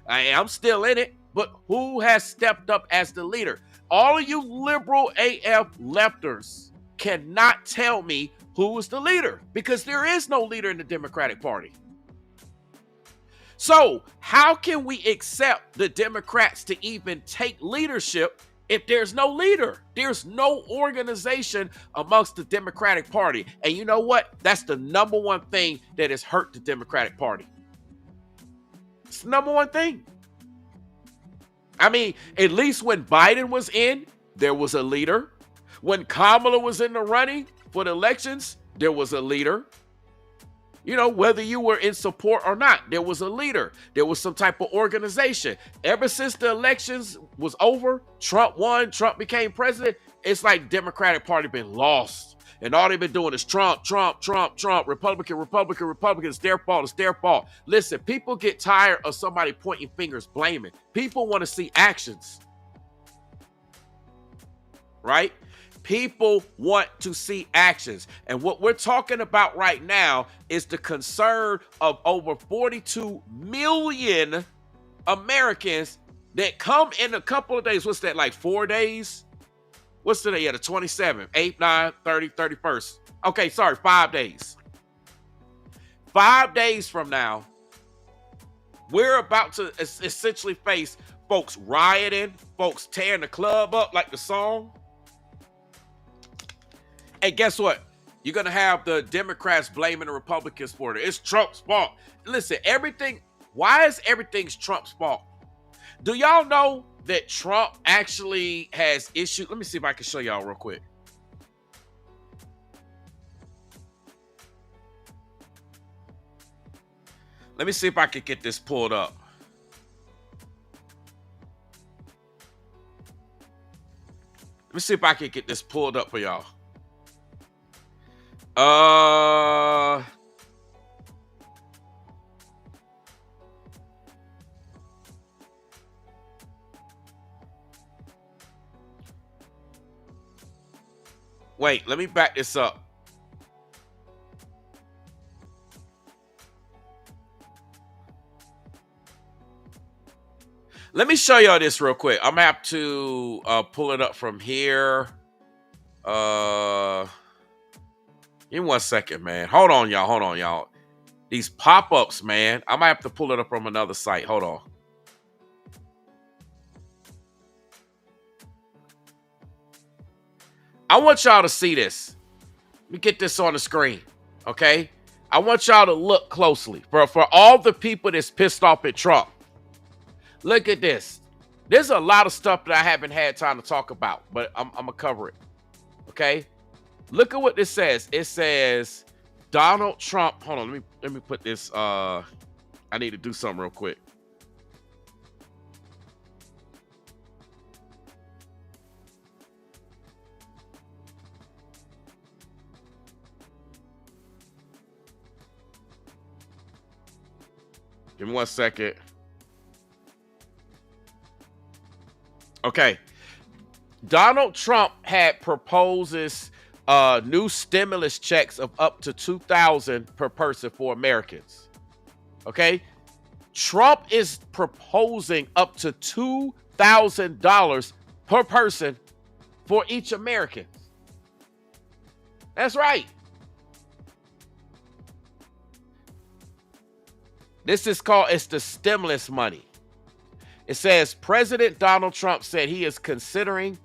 I'm still in it. But who has stepped up as the leader? All of you liberal AF lefters cannot tell me who is the leader, because there is no leader in the Democratic Party. So how can we accept the Democrats to even take leadership if there's no leader? There's no organization amongst the Democratic Party. And you know what? That's the number one thing that has hurt the Democratic Party. It's the number one thing. I mean, at least when Biden was in, there was a leader. When Kamala was in the running for the elections, there was a leader. You know, whether you were in support or not, there was a leader. There was some type of organization. Ever since the elections was over, Trump won, Trump became president, it's like Democratic Party been lost. And all they've been doing is Trump, Trump, Trump, Trump, Republican, Republican, Republican. It's their fault. It's their fault. Listen, people get tired of somebody pointing fingers, blaming. People want to see actions. Right? People want to see actions. And what we're talking about right now is the concern of over 42 million Americans that come in a couple of days. What's that, like 4 days? What's today? Yeah, the 27th, 8, 9, 30, 31st. Okay, sorry, 5 days. 5 days from now, we're about to essentially face folks rioting, folks tearing the club up like the song. And guess what? You're going to have the Democrats blaming the Republicans for it. It's Trump's fault. Listen, why is everything's Trump's fault? Do y'all know that Trump actually has issues? Let me see if I can show y'all real quick. Let me see if I can get this pulled up. Let me see if I can get this pulled up for y'all. Wait, let me back this up. Let me show y'all this real quick. I'm gonna have to pull it up from here. Give me 1 second, man. Hold on, y'all. These pop-ups, man. I might have to pull it up from another site. Hold on. I want y'all to see this. Let me get this on the screen, okay? I want y'all to look closely. For all the people that's pissed off at Trump, look at this. There's a lot of stuff that I haven't had time to talk about, but I'm going to cover it, okay? Look at what this says. It says Donald Trump. Hold on, let me put this. I need to do something real quick. Give me 1 second. Okay. Donald Trump had proposes new stimulus checks of up to $2,000 per person for Americans. Okay. Trump is proposing up to $2,000 per person for each American. That's right. It's the stimulus money. It says President Donald Trump said he is considering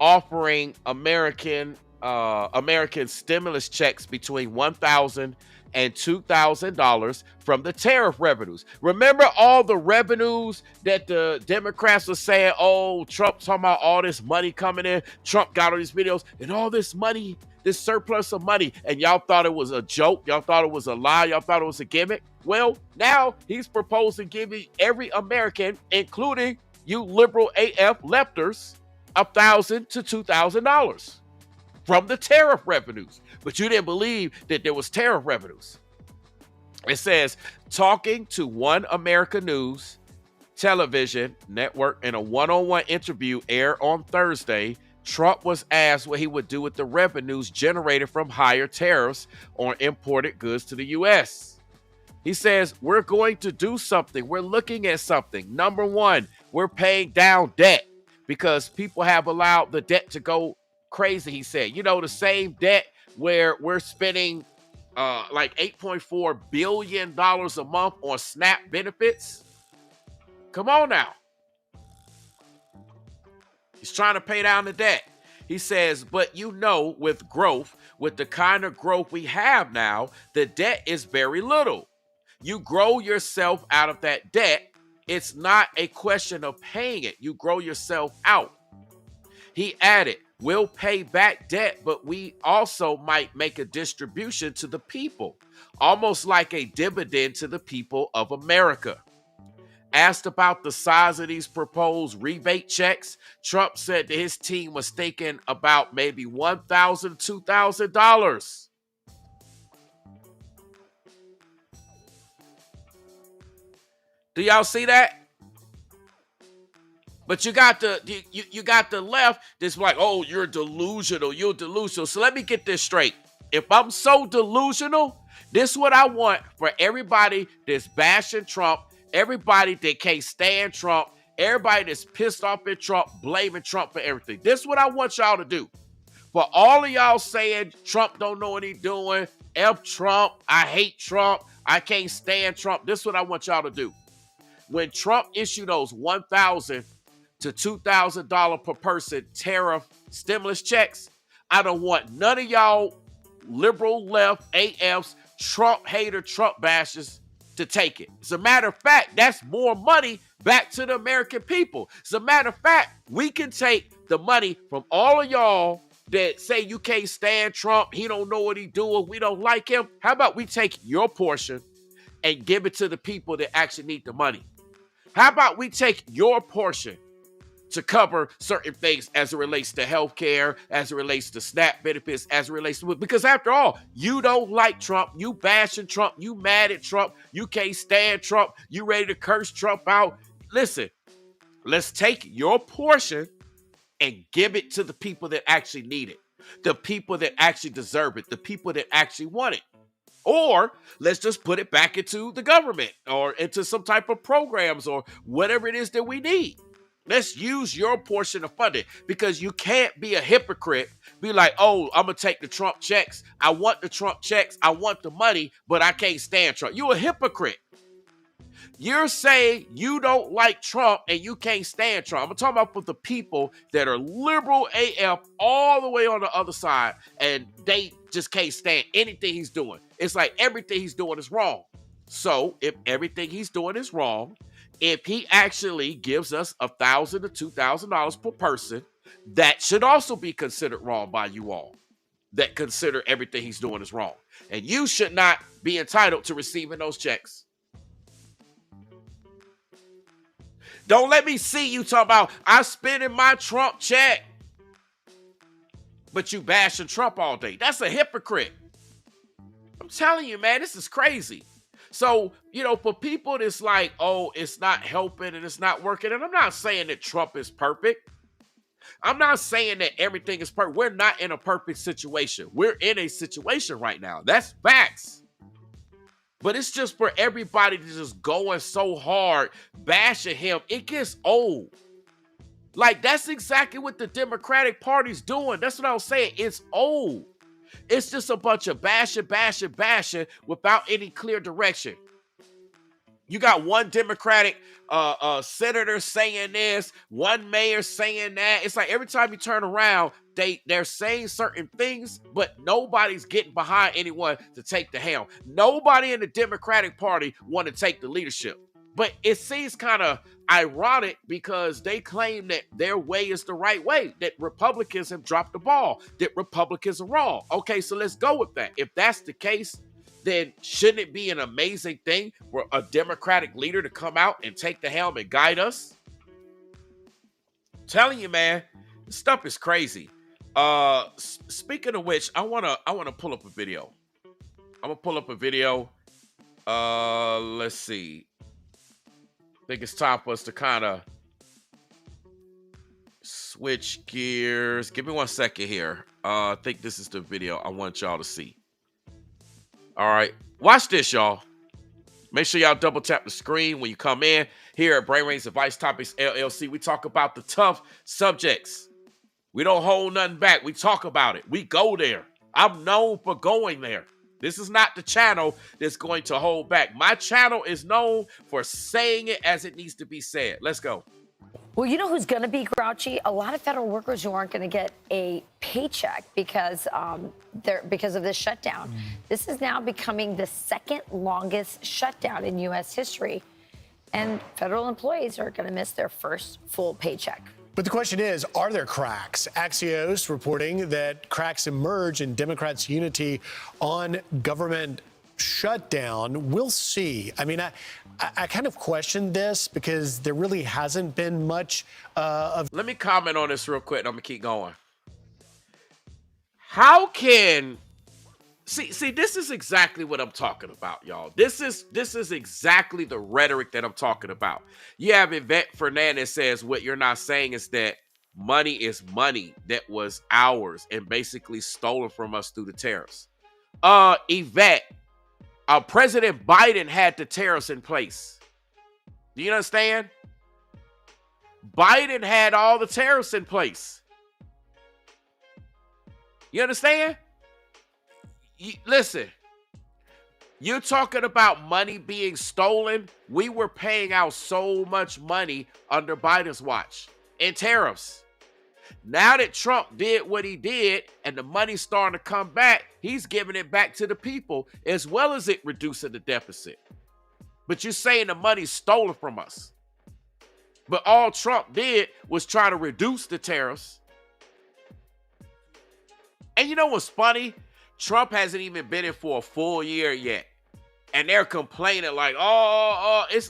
offering American stimulus checks between $1,000 and $2,000 from the tariff revenues. Remember all the revenues that the Democrats were saying, oh, Trump talking about all this money coming in. Trump got all these videos and all this money, this surplus of money. And y'all thought it was a joke. Y'all thought it was a lie. Y'all thought it was a gimmick. Well, now he's proposing giving every American, including you liberal AF lefters, $1,000 to $2,000 from the tariff revenues. But you didn't believe that there was tariff revenues. It says, talking to One America News television network in a one-on-one interview aired on Thursday, Trump was asked what he would do with the revenues generated from higher tariffs on imported goods to the U.S. He says, we're going to do something. We're looking at something. Number one, we're paying down debt because people have allowed the debt to go crazy, he said. You know, the same debt where we're spending like $8.4 billion a month on SNAP benefits. Come on now. He's trying to pay down the debt. He says, but you know, with growth, with the kind of growth we have now, the debt is very little. You grow yourself out of that debt. It's not a question of paying it. You grow yourself out. He added, we'll pay back debt, but we also might make a distribution to the people, almost like a dividend to the people of America. Asked about the size of these proposed rebate checks, Trump said that his team was thinking about maybe $1,000, $2,000. Do y'all see that? But you got the left that's like, oh, you're delusional. You're delusional. So let me get this straight. If I'm so delusional, this is what I want for everybody that's bashing Trump, everybody that can't stand Trump, everybody that's pissed off at Trump, blaming Trump for everything. This is what I want y'all to do. For all of y'all saying Trump don't know what he's doing, F Trump, I hate Trump, I can't stand Trump. This is what I want y'all to do. When Trump issued those $1,000 to $2,000 per person tariff stimulus checks, I don't want none of y'all liberal left AFs, Trump hater, Trump bashers to take it. As a matter of fact, that's more money back to the American people. As a matter of fact, we can take the money from all of y'all that say you can't stand Trump, he don't know what he's doing, we don't like him. How about we take your portion and give it to the people that actually need the money? How about we take your portion to cover certain things as it relates to health care, as it relates to SNAP benefits, as it relates to, because after all, you don't like Trump, you bashing Trump, you mad at Trump, you can't stand Trump, you ready to curse Trump out. Listen, let's take your portion and give it to the people that actually need it, the people that actually deserve it, the people that actually want it. Or let's just put it back into the government or into some type of programs or whatever it is that we need. Let's use your portion to fund it, because you can't be a hypocrite. Be like, oh, I'm going to take the Trump checks. I want the Trump checks. I want the money, but I can't stand Trump. You're a hypocrite. You're saying you don't like Trump and you can't stand Trump. I'm talking about for the people that are liberal AF all the way on the other side, and they just can't stand anything he's doing. It's like everything he's doing is wrong. So if everything he's doing is wrong, if he actually gives us $1,000 to $2,000 per person, that should also be considered wrong by you all that consider everything he's doing is wrong. And you should not be entitled to receiving those checks. Don't let me see you talk about, I'm spending my Trump check, but you bashing Trump all day. That's a hypocrite. I'm telling you, man, this is crazy. So, you know, for people that's like, oh, it's not helping and it's not working, and I'm not saying that Trump is perfect. I'm not saying that everything is perfect. We're not in a perfect situation. We're in a situation right now. That's facts. But it's just for everybody to just going so hard, bashing him. It gets old. Like, that's exactly what the Democratic Party's doing. That's what I was saying. It's old. It's just a bunch of bashing without any clear direction. You got one Democratic senator saying this, one mayor saying that. It's like every time you turn around, they're saying certain things, but nobody's getting behind anyone to take the helm. Nobody in the Democratic Party want to take the leadership. But it seems kind of ironic because they claim that their way is the right way, that Republicans have dropped the ball, that Republicans are wrong. Okay, so let's go with that. If that's the case, then shouldn't it be an amazing thing for a Democratic leader to come out and take the helm and guide us? I'm telling you, man, this stuff is crazy. Speaking of which, I wanna pull up a video. I'm gonna pull up a video Let's see. I think it's time for us to kind of switch gears. Give me 1 second here. I think this is the video I want y'all to see. All right, watch this, y'all. Make sure y'all double tap the screen when you come in. Here at Brainwaves Advice Topics LLC, we talk about the tough subjects. We don't hold nothing back. We talk about it. We go there. I'm known for going there. This is not the channel that's going to hold back. My channel is known for saying it as it needs to be said. Let's go. Well, you know who's going to be grouchy? A lot of federal workers who aren't going to get a paycheck because of this shutdown. This is now becoming the second longest shutdown in U.S. history, and federal employees are going to miss their first full paycheck. But the question is, are there cracks? Axios reporting that cracks emerge in Democrats' unity on government shutdown. We'll see. I mean, I kind of question this because there really hasn't been much of. Let me comment on this real quick. And I'm gonna keep going. How can see? This is exactly what I'm talking about, y'all. This is exactly the rhetoric that I'm talking about. You have Yvette Fernandez says what you're not saying is that money is money that was ours and basically stolen from us through the tariffs. Yvette. President Biden had the tariffs in place. Do you understand? Biden had all the tariffs in place. You understand? Listen, you're talking about money being stolen. We were paying out so much money under Biden's watch in tariffs. Now that Trump did what he did and the money's starting to come back, he's giving it back to the people as well as it reducing the deficit. But you're saying the money's stolen from us. But all Trump did was try to reduce the tariffs. And you know what's funny? Trump hasn't even been in for a full year yet. And they're complaining like,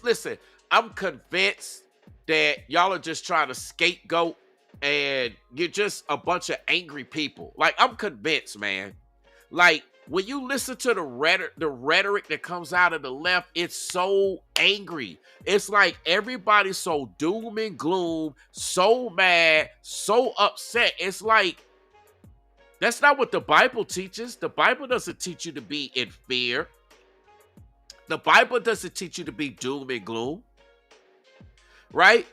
listen, I'm convinced that y'all are just trying to scapegoat and you're just a bunch of angry people. Like, I'm convinced, man. Like, when you listen to the rhetoric that comes out of the left, it's so angry. It's like everybody's so doom and gloom, so mad, so upset. It's like, that's not what the Bible teaches. The Bible doesn't teach you to be in fear. The Bible doesn't teach you to be doom and gloom. Right?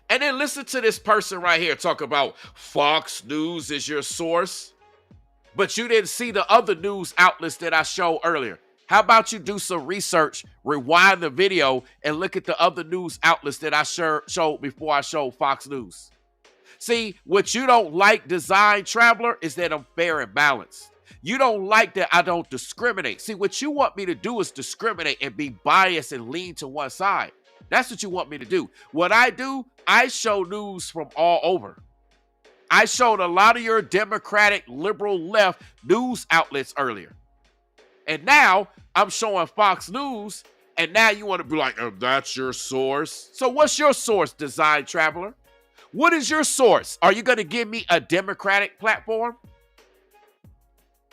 And then listen to this person right here talk about Fox News is your source. But you didn't see the other news outlets that I showed earlier. How about you do some research, rewind the video, and look at the other news outlets that I showed before I showed Fox News. See, what you don't like, Design Traveler, is that I'm fair and balanced. You don't like that I don't discriminate. See, what you want me to do is discriminate and be biased and lean to one side. That's what you want me to do. What I do, I show news from all over. I showed a lot of your Democratic, liberal, left news outlets earlier. And now I'm showing Fox News, and now you want to be like, oh, that's your source. So what's your source, Design Traveler? What is your source? Are you going to give me a Democratic platform?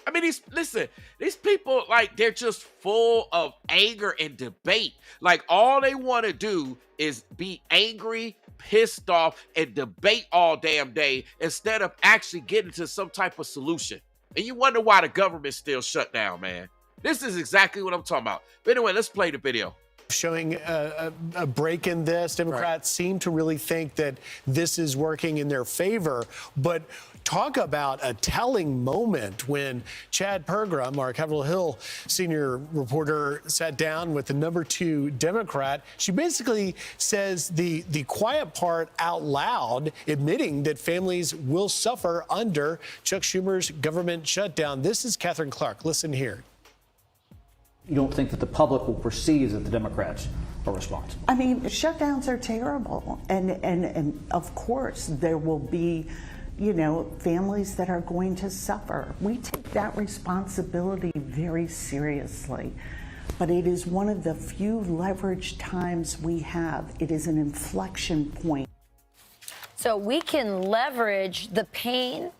I mean, these people, like, they're just full of anger and debate. Like, all they want to do is be angry, pissed off, and debate all damn day instead of actually getting to some type of solution. And you wonder why the government's still shut down, man. This is exactly what I'm talking about. But anyway, let's play the video. Showing a break in this. Democrats seem to really think that this is working in their favor. But talk about a telling moment when Chad Pergram, our Capitol Hill senior reporter, sat down with the number 2 Democrat. She basically says the quiet part out loud, admitting that families will suffer under Chuck Schumer's government shutdown. This is Catherine Clark. Listen here. You don't think that the public will perceive that the Democrats are responsible? I mean, shutdowns are terrible. And of course, there will be, families that are going to suffer. We take that responsibility very seriously. But it is one of the few leveraged times we have. It is an inflection point. So we can leverage the pain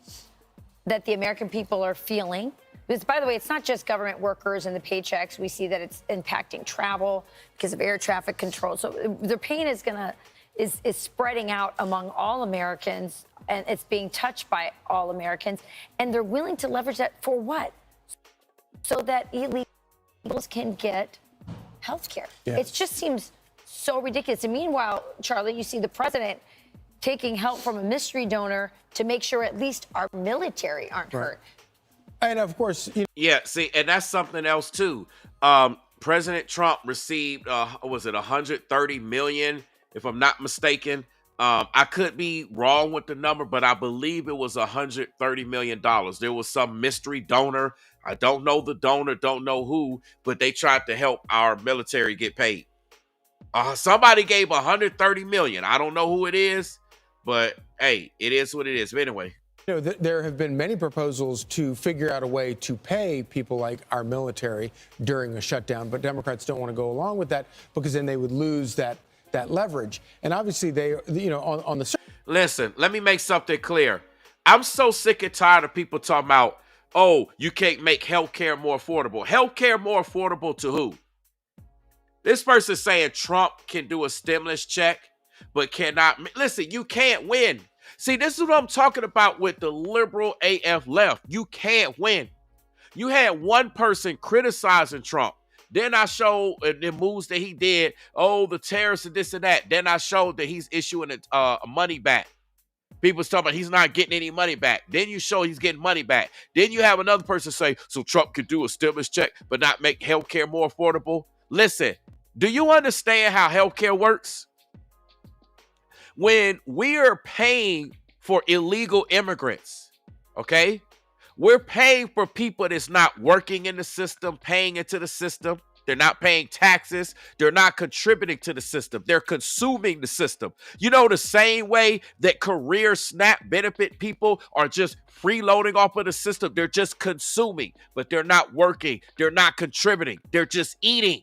that the American people are feeling Because, by the way, it's not just government workers and the paychecks. We see that it's impacting travel because of air traffic control. So the pain is spreading out among all Americans, and it's being touched by all Americans. And they're willing to leverage that for what? So that illegals can get health care. Yes. It just seems so ridiculous. And meanwhile, Charlie, you see the president taking help from a mystery donor to make sure at least our military aren't hurt. And of course, yeah, see, and that's something else too. President Trump received, was it 130 million, if I'm not mistaken. I could be wrong with the number, but I believe it was $130 million. There was some mystery donor. I don't know the donor, don't know who, but they tried to help our military get paid. Somebody gave 130 million. I don't know who it is, but hey, it is what it is. But anyway. There have been many proposals to figure out a way to pay people like our military during a shutdown, but Democrats don't want to go along with that because then they would lose that leverage. And obviously on the... Listen, let me make something clear. I'm so sick and tired of people talking about, oh, you can't make healthcare more affordable. Healthcare more affordable to who? This person's saying Trump can do a stimulus check, but cannot. Listen, you can't win. See, this is what I'm talking about with the liberal AF left. You can't win. You had one person criticizing Trump. Then I showed the moves that he did. Oh, the tariffs and this and that. Then I showed that he's issuing money back. People's talking about he's not getting any money back. Then you show he's getting money back. Then you have another person say, so Trump could do a stimulus check, but not make healthcare more affordable. Listen, do you understand how healthcare works? When we are paying for illegal immigrants, okay? We're paying for people that's not working in the system, paying into the system. They're not paying taxes. They're not contributing to the system. They're consuming the system. You know, the same way that career SNAP benefit people are just freeloading off of the system. They're just consuming, but they're not working. They're not contributing. They're just eating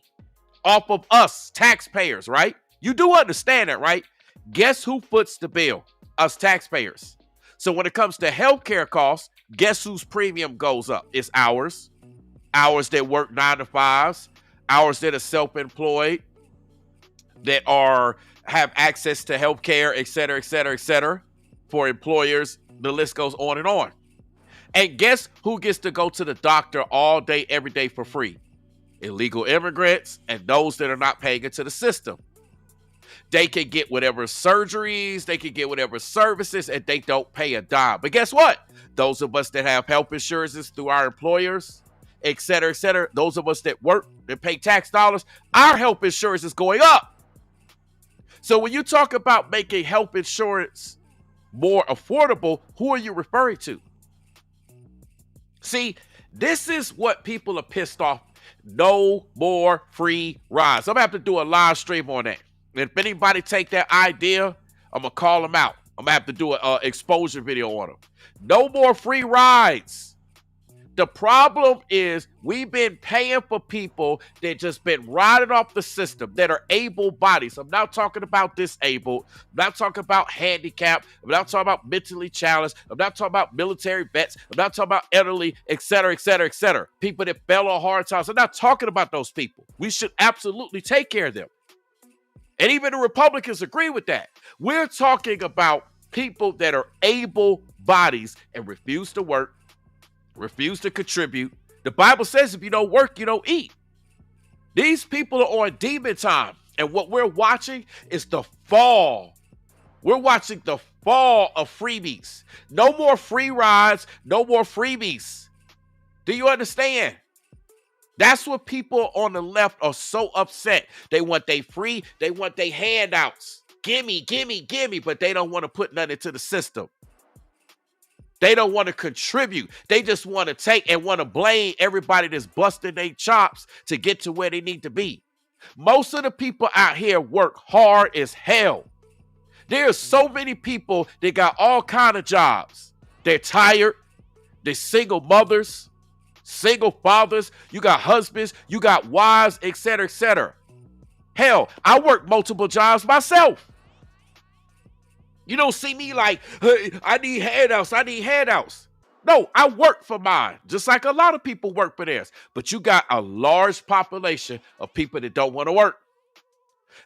off of us, taxpayers, right? You do understand that, right? Guess who foots the bill? Us taxpayers. So when it comes to healthcare costs, guess whose premium goes up? It's ours. Ours that work 9 to 5s. Ours that are self-employed, that have access to healthcare, et cetera, et cetera, et cetera. For employers, the list goes on and on. And guess who gets to go to the doctor all day, every day for free? Illegal immigrants and those that are not paying into the system. They can get whatever surgeries, they can get whatever services, and they don't pay a dime. But guess what? Those of us that have health insurances through our employers, et cetera, those of us that work, that pay tax dollars, our health insurance is going up. So when you talk about making health insurance more affordable, who are you referring to? See, this is what people are pissed off. No more free rides. I'm going to have to do a live stream on that. And if anybody take that idea, I'm going to call them out. I'm going to have to do an exposure video on them. No more free rides. The problem is we've been paying for people that just been riding off the system that are able bodies. I'm not talking about disabled. I'm not talking about handicapped. I'm not talking about mentally challenged. I'm not talking about military vets. I'm not talking about elderly, et cetera, et cetera, et cetera. People that fell on hard times. I'm not talking about those people. We should absolutely take care of them. And even the Republicans agree with that. We're talking about people that are able bodies and refuse to work, refuse to contribute. The Bible says if you don't work, you don't eat. These people are on demon time. And what we're watching is the fall. We're watching the fall of freebies. No more free rides, no more freebies. Do you understand? That's what people on the left are so upset. They want they free, they want they handouts. Gimme, gimme, gimme, but they don't want to put nothing into the system. They don't want to contribute. They just want to take and want to blame everybody that's busting their chops to get to where they need to be. Most of the people out here work hard as hell. There's so many people that got all kind of jobs. They're tired. They're single mothers, single fathers. You got husbands. You got wives, et cetera, et cetera. Hell, I work multiple jobs myself. You don't see me like, hey, I need handouts. I need handouts. No, I work for mine, just like a lot of people work for theirs. But you got a large population of people that don't want to work.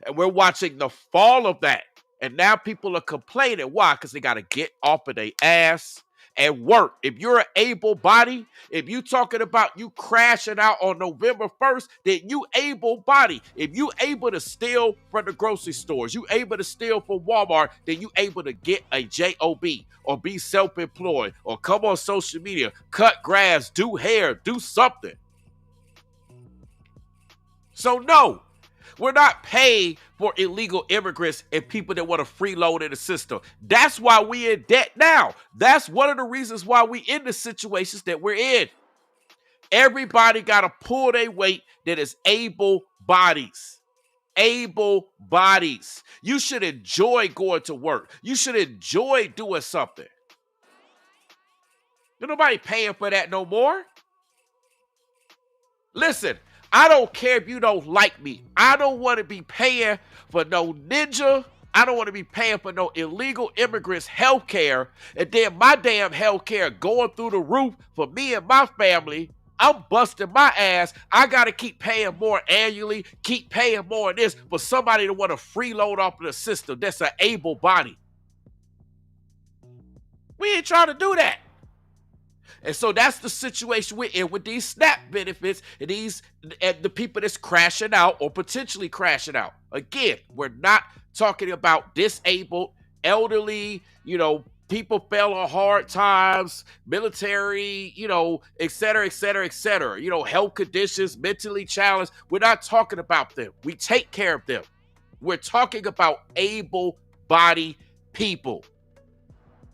And we're watching the fall of that. And now people are complaining. Why? Because they got to get off of their ass and work. If you're an able body, if you talking about you crashing out on November 1st, then you able body. If you able to steal from the grocery stores, you able to steal from Walmart, then you able to get a job or be self-employed or come on social media, cut grass, do hair, do something. So no, we're not paying for illegal immigrants and people that want to freeload in the system. That's why we in debt now. That's one of the reasons why we in the situations that we're in. Everybody got to pull their weight that is able bodies. Able bodies. You should enjoy going to work. You should enjoy doing something. There's nobody paying for that no more. Listen, I don't care if you don't like me. I don't want to be paying for no ninja. I don't want to be paying for no illegal immigrants' health care. And then my damn health care going through the roof for me and my family. I'm busting my ass. I got to keep paying more annually, keep paying more of this for somebody to want to freeload off of the system that's an able body. We ain't trying to do that. And so that's the situation we're in with these SNAP benefits and the people that's crashing out or potentially crashing out. Again, we're not talking about disabled, elderly, people fell on hard times, military, et cetera, et cetera, et cetera. Health conditions, mentally challenged. We're not talking about them. We take care of them. We're talking about able-bodied people.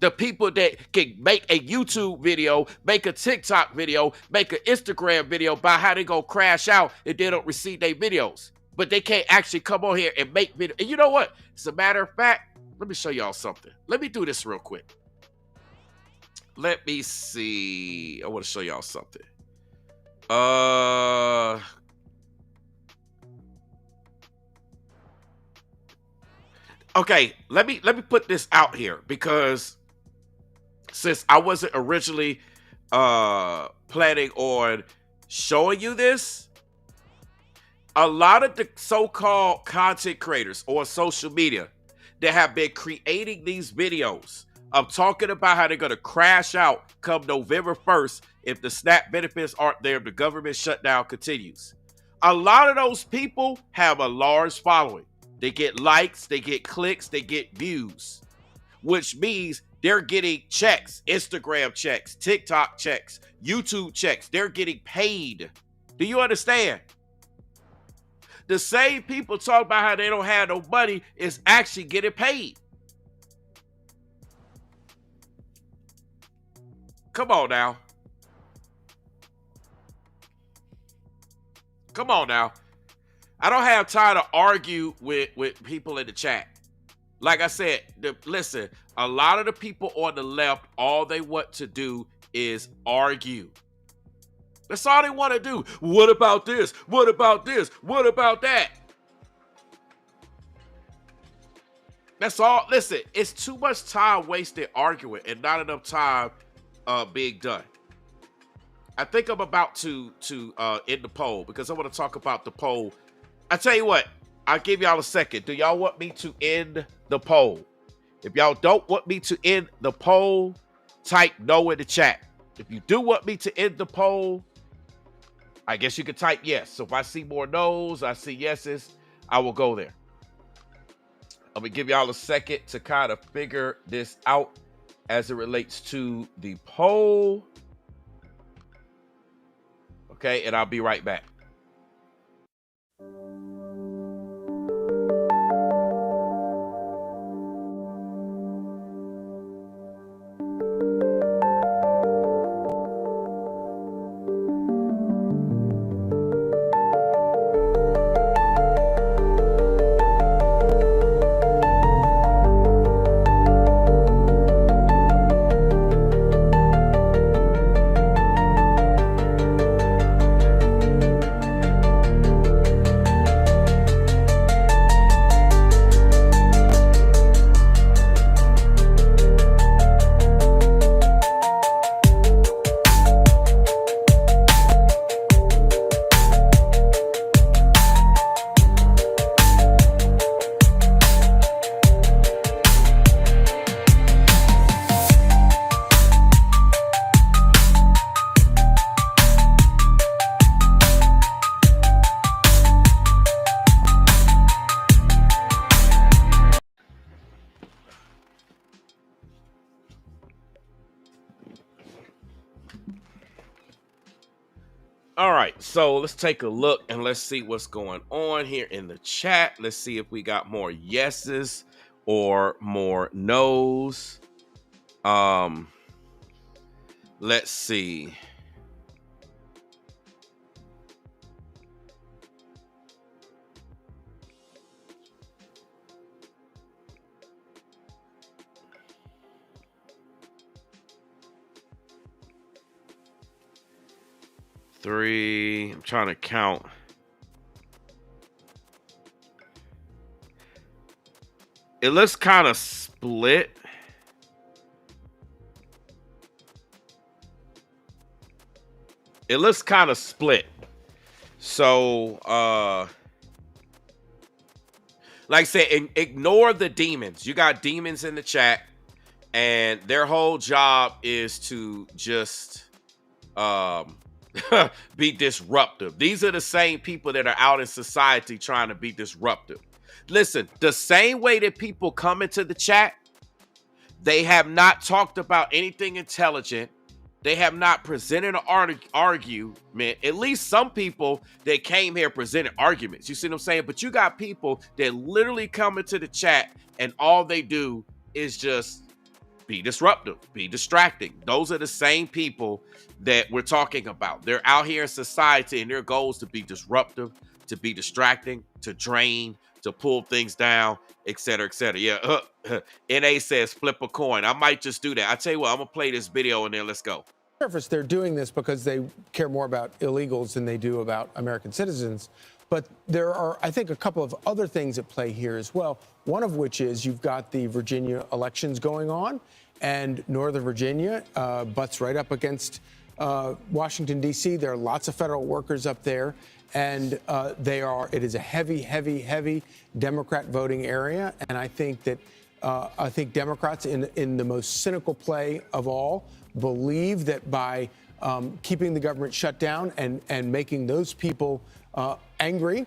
The people that can make a YouTube video, make a TikTok video, make an Instagram video about how they gonna crash out if they don't receive their videos. But they can't actually come on here and make videos. And you know what? As a matter of fact, let me show y'all something. Let me do this real quick. Let me see. I want to show y'all something. Okay, let me put this out here because since I wasn't originally planning on showing you this, a lot of the so-called content creators on social media that have been creating these videos of talking about how they're going to crash out come November 1st if the SNAP benefits aren't there, if the government shutdown continues. A lot of those people have a large following. They get likes, they get clicks, they get views, which means they're getting checks, Instagram checks, TikTok checks, YouTube checks. They're getting paid. Do you understand? The same people talk about how they don't have no money is actually getting paid. Come on now. Come on now. I don't have time to argue with people in the chat. Like I said, listen, a lot of the people on the left, all they want to do is argue. That's all they want to do. What about this? What about this? What about that? That's all. Listen, it's too much time wasted arguing and not enough time being done. I think I'm about to end the poll because I want to talk about the poll. I tell you what, I'll give y'all a second. Do y'all want me to end the poll? If y'all don't want me to end the poll, type no in the chat. If you do want me to end the poll, I guess you could type yes. So if I see more no's, I see yeses, I will go there. I'm going to give y'all a second to kind of figure this out as it relates to the poll. Okay, and I'll be right back. All right, so let's take a look and let's see what's going on here in the chat. Let's see if we got more yeses or more nos. Let's see. Three. I'm trying to count. It looks kind of split. It looks kind of split. So, like I said, ignore the demons. You got demons in the chat, and their whole job is to just be disruptive. These are the same people that are out in society trying to be disruptive. Listen, the same way that people come into the chat, they have not talked about anything intelligent. They have not presented an argument. At least some people that came here presented arguments. You see what I'm saying? But you got people that literally come into the chat and all they do is just be disruptive, be distracting. Those are the same people that we're talking about. They're out here in society and their goal is to be disruptive, to be distracting, to drain, to pull things down, etc., etc. Yeah, NA says flip a coin. I might just do that. I tell you what, I'm gonna play this video and then let's go. Surface, they're doing this because they care more about illegals than they do about American citizens. But there are, I think, a couple of other things at play here as well. One of which is you've got the Virginia elections going on, and Northern Virginia butts right up against Washington, D.C. There are lots of federal workers up there, and it is a heavy Democrat voting area. And I think that Democrats in the most cynical play of all believe that by keeping the government shut down and making those people angry,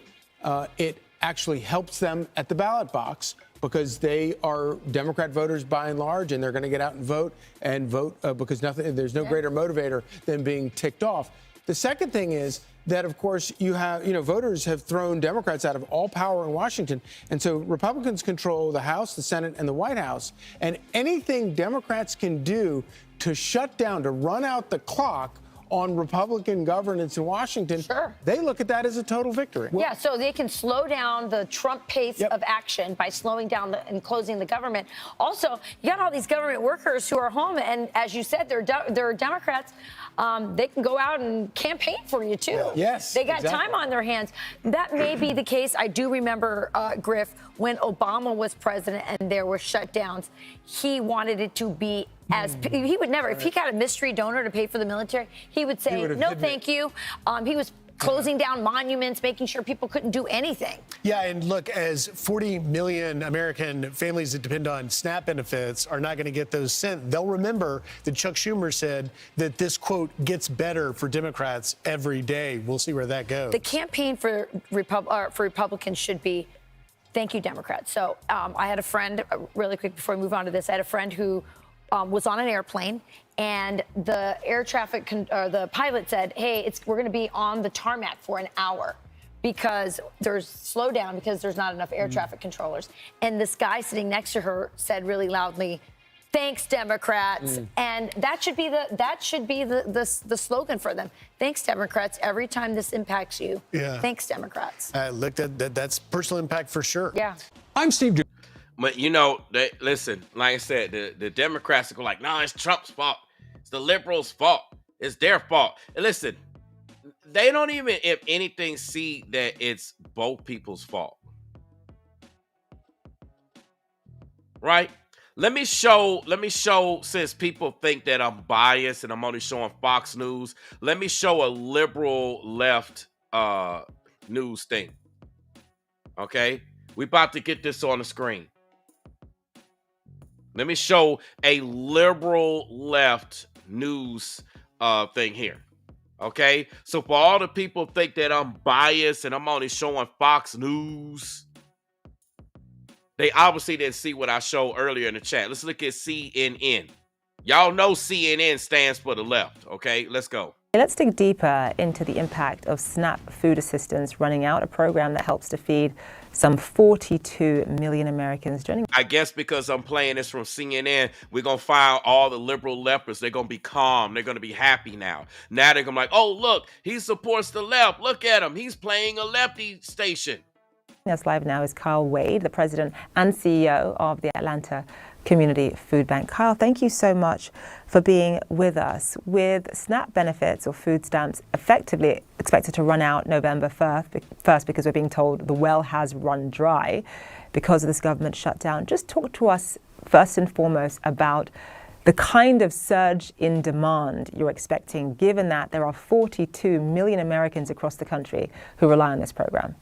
it actually helps them at the ballot box because they are Democrat voters by and large, and they're going to get out and vote because there's no greater motivator than being ticked off. The second thing is that, of course, voters have thrown Democrats out of all power in Washington. And so Republicans control the House, the Senate, and the White House. And anything Democrats can do to shut down, to run out the clock on Republican governance in Washington, they look at that as a total victory. Yeah, so they can slow down the Trump pace of action by slowing down and closing the government. Also, you got all these government workers who are home, and as you said, they're Democrats. They can go out and campaign for you, too. Yes, they got time on their hands. That may be the case. I do remember, Griff, when Obama was president and there were shutdowns, he wanted it to be he would never, if he got a mystery donor to pay for the military, he would say, no, thank you. He was closing down monuments, making sure people couldn't do anything. Yeah, and look, as 40 million American families that depend on SNAP benefits are not going to get those sent, they'll remember that Chuck Schumer said that this, quote, gets better for Democrats every day. We'll see where that goes. The campaign for Republicans should be, thank you, Democrats. So I had a friend, really quick before we move on to this, I had a friend who was on an airplane, and the the pilot said, hey, we're going to be on the tarmac for an hour because there's slowdown because there's not enough air traffic controllers. And this guy sitting next to her said really loudly, thanks, Democrats. And that should be the slogan for them. Thanks, Democrats. Every time this impacts you, thanks, Democrats. Look, that's personal impact for sure. Yeah. I'm Steve. But listen, like I said, the Democrats go like, nah, it's Trump's fault. It's the liberals' fault. It's their fault. And listen, they don't even, if anything, see that it's both people's fault. Right? Let me show, since people think that I'm biased and I'm only showing Fox News, let me show a liberal left news thing. Okay? We about to get this on the screen. Let me show a liberal left news thing here. Okay? So for all the people think that I'm biased and I'm only showing Fox News, they obviously didn't see what I showed earlier in the chat. Let's look at CNN. Y'all know CNN stands for the left. Okay? Let's go. Let's dig deeper into the impact of SNAP food assistance running out, a program that helps to feed some 42 million Americans. I guess because I'm playing this from CNN, we're going to fire all the liberal leftists. They're going to be calm. They're going to be happy now. Now they're going to be like, oh, look, he supports the left. Look at him. He's playing a lefty station. Us live now is Kyle Wade, the president and CEO of the Atlanta Community Food Bank. Kyle, thank you so much for being with us. With SNAP benefits or food stamps effectively expected to run out November 1st because we're being told the well has run dry because of this government shutdown. Just talk to us first and foremost about the kind of surge in demand you're expecting, given that there are 42 million Americans across the country who rely on this program.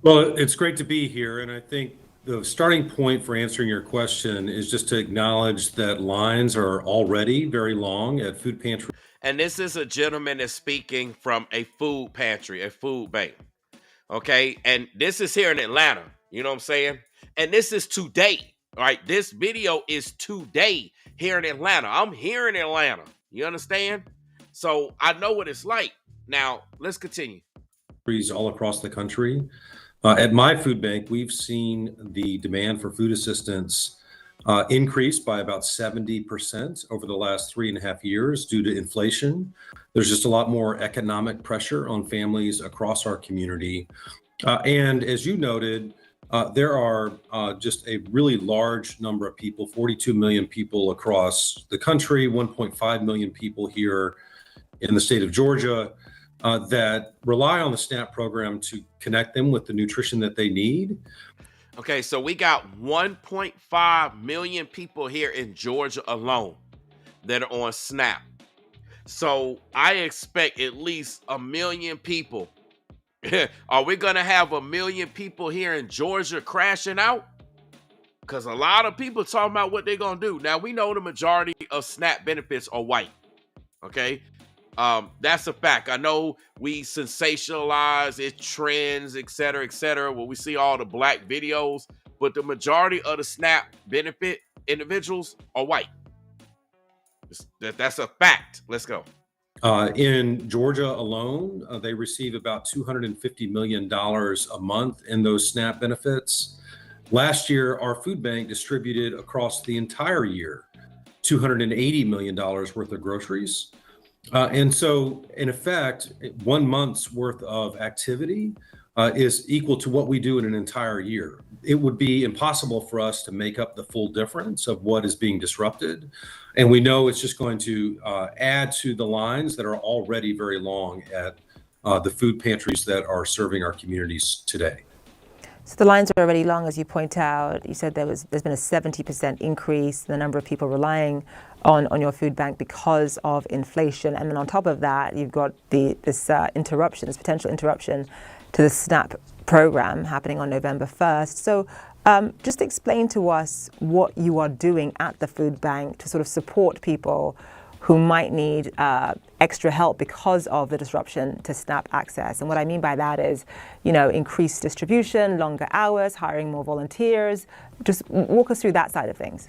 Well, it's great to be here, and I think the starting point for answering your question is just to acknowledge that lines are already very long at food pantry. And this is a gentleman that's speaking from a food pantry, a food bank. Okay. And this is here in Atlanta. You know what I'm saying? And this is today. All right. This video is today here in Atlanta. I'm here in Atlanta. You understand? So I know what it's like. Now, let's continue. All across the country. At my food bank, we've seen the demand for food assistance increase by about 70% over the last 3.5 years due to inflation. There's just a lot more economic pressure on families across our community. And as you noted, there are just a really large number of people, 42 million people across the country, 1.5 million people here in the state of Georgia, that rely on the SNAP program to connect them with the nutrition that they need. Okay, so we got 1.5 million people here in Georgia alone that are on SNAP. So I expect at least 1 million people. Are we going to have 1 million people here in Georgia crashing out? Because a lot of people talking about what they're going to do. Now, we know the majority of SNAP benefits are white. Okay? That's a fact. I know we sensationalize it, trends, et cetera, where we see all the black videos, but the majority of the SNAP benefit individuals are white. That's a fact. Let's go. In Georgia alone, they receive about $250 million a month in those SNAP benefits. Last year, our food bank distributed across the entire year $280 million worth of groceries. And so, in effect, 1 month's worth of activity is equal to what we do in an entire year. It would be impossible for us to make up the full difference of what is being disrupted. And we know it's just going to add to the lines that are already very long at the food pantries that are serving our communities today. So the lines are already long, as you point out. You said there's been a 70% increase in the number of people relying on your food bank because of inflation. And then on top of that, you've got this potential interruption to the SNAP program happening on November 1st. So just explain to us what you are doing at the food bank to sort of support people who might need extra help because of the disruption to SNAP access. And what I mean by that is, increased distribution, longer hours, hiring more volunteers. Just walk us through that side of things.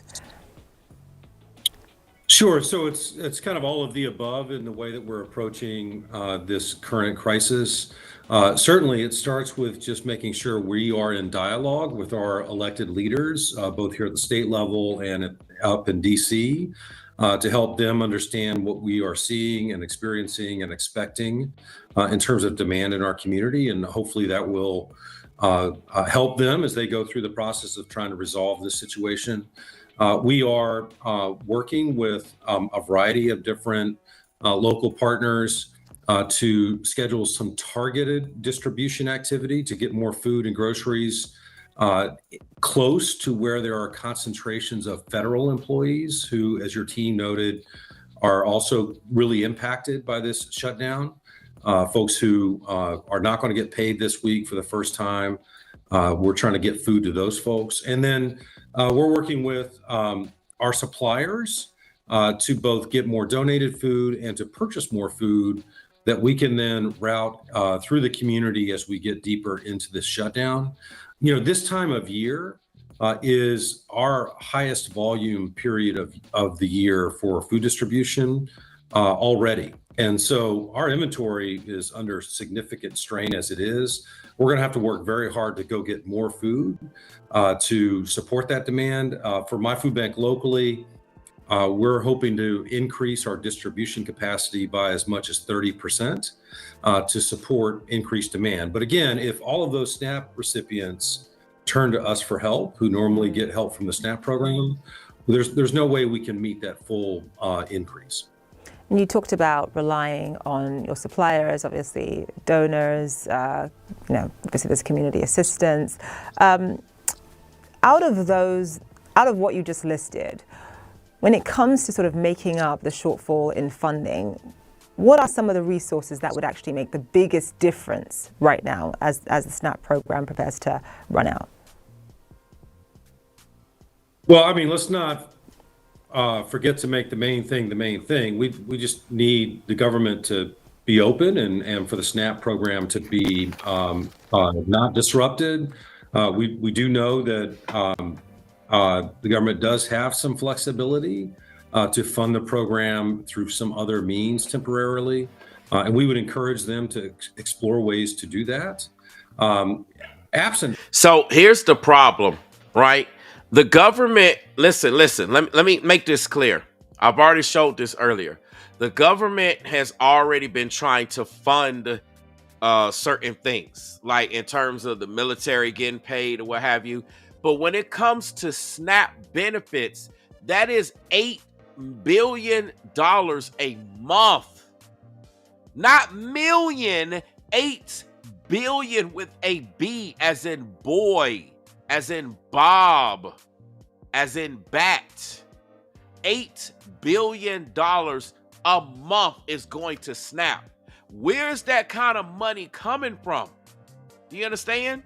Sure. So it's kind of all of the above in the way that we're approaching this current crisis. Certainly, it starts with just making sure we are in dialogue with our elected leaders, both here at the state level and up in D.C., to help them understand what we are seeing and experiencing and expecting in terms of demand in our community. And hopefully that will help them as they go through the process of trying to resolve this situation. We are working with a variety of different local partners to schedule some targeted distribution activity to get more food and groceries close to where there are concentrations of federal employees who, as your team noted, are also really impacted by this shutdown. Folks who are not going to get paid this week for the first time. We're trying to get food to those folks. And then we're working with our suppliers to both get more donated food and to purchase more food that we can then route through the community as we get deeper into this shutdown. This time of year is our highest volume period of the year for food distribution. already. And so our inventory is under significant strain as it is. We're going to have to work very hard to go get more food to support that demand. For My Food Bank locally, we're hoping to increase our distribution capacity by as much as 30% to support increased demand. But again, if all of those SNAP recipients turn to us for help, who normally get help from the SNAP program, there's no way we can meet that full increase. And you talked about relying on your suppliers, obviously donors, obviously there's community assistance. Out of what you just listed, when it comes to sort of making up the shortfall in funding, what are some of the resources that would actually make the biggest difference right now as the SNAP program prepares to run out? Well, I mean, let's not forget to make the main thing the main thing. We just need the government to be open and for the SNAP program to be not disrupted. We do know that the government does have some flexibility to fund the program through some other means temporarily. And we would encourage them to explore ways to do that. So here's the problem, right? The government, listen, let me make this clear. I've already showed this earlier. The government has already been trying to fund certain things, like in terms of the military getting paid or what have you. But when it comes to SNAP benefits, that is $8 billion a month. Not million, 8 billion with a B, as in boy, as in Bob, as in bat. $8 billion a month is going to SNAP. Where's that kind of money coming from? Do you understand?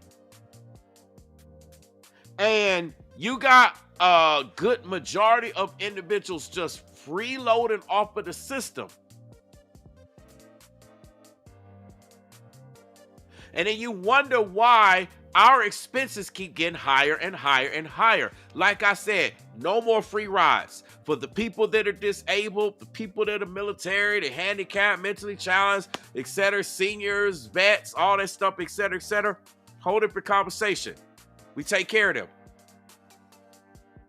And you got a good majority of individuals just freeloading off of the system. And then you wonder why our expenses keep getting higher and higher and higher. Like I said, no more free rides. For the people that are disabled, the people that are military, the handicapped, mentally challenged, etc., seniors, vets, all that stuff, etc., hold up your conversation. We take care of them.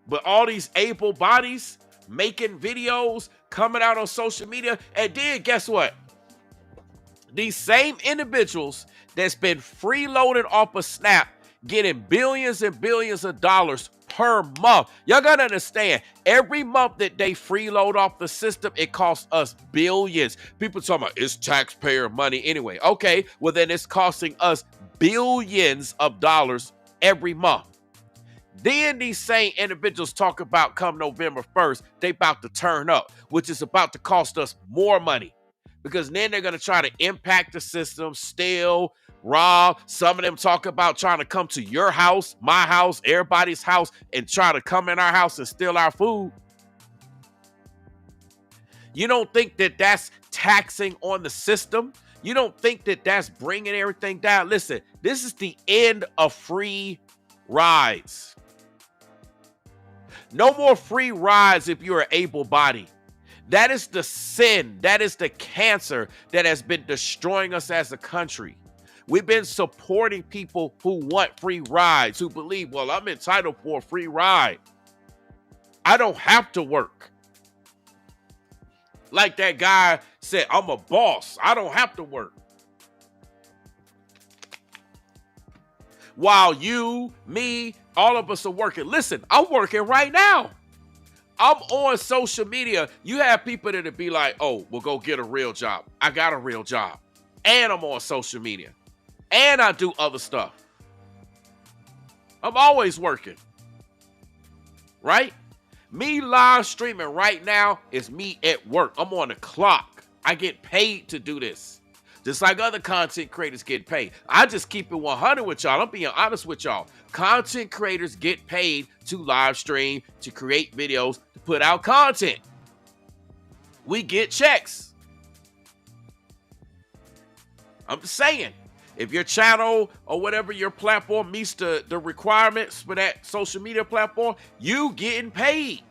But all these able bodies making videos, coming out on social media, and then guess what? These same individuals that's been freeloaded off of SNAP, getting billions and billions of dollars per month. Y'all gotta understand, every month that they freeload off the system, it costs us billions. People talking about it's taxpayer money anyway. Okay, well then it's costing us billions of dollars every month. Then these same individuals talk about come November 1st, they about to turn up, which is about to cost us more money. Because then they're going to try to impact the system, steal, rob. Some of them talk about trying to come to your house, my house, everybody's house, and try to come in our house and steal our food. You don't think that that's taxing on the system? You don't think that that's bringing everything down? Listen, this is the end of free rides. No more free rides if you're able-bodied. That is the sin. That is the cancer that has been destroying us as a country. We've been supporting people who want free rides, who believe, well, I'm entitled for a free ride. I don't have to work. Like that guy said, I'm a boss. I don't have to work. While you, me, all of us are working. Listen, I'm working right now. I'm on social media. You have people that'll be like, oh, we'll go get a real job. I got a real job. And I'm on social media. And I do other stuff. I'm always working. Right? Me live streaming right now is me at work. I'm on the clock. I get paid to do this. Just like other content creators get paid. I just keep it 100 with y'all. I'm being honest with y'all. Content creators get paid to live stream, to create videos, to put out content. We get checks. I'm just saying, if your channel or whatever your platform meets the requirements for that social media platform, you getting paid.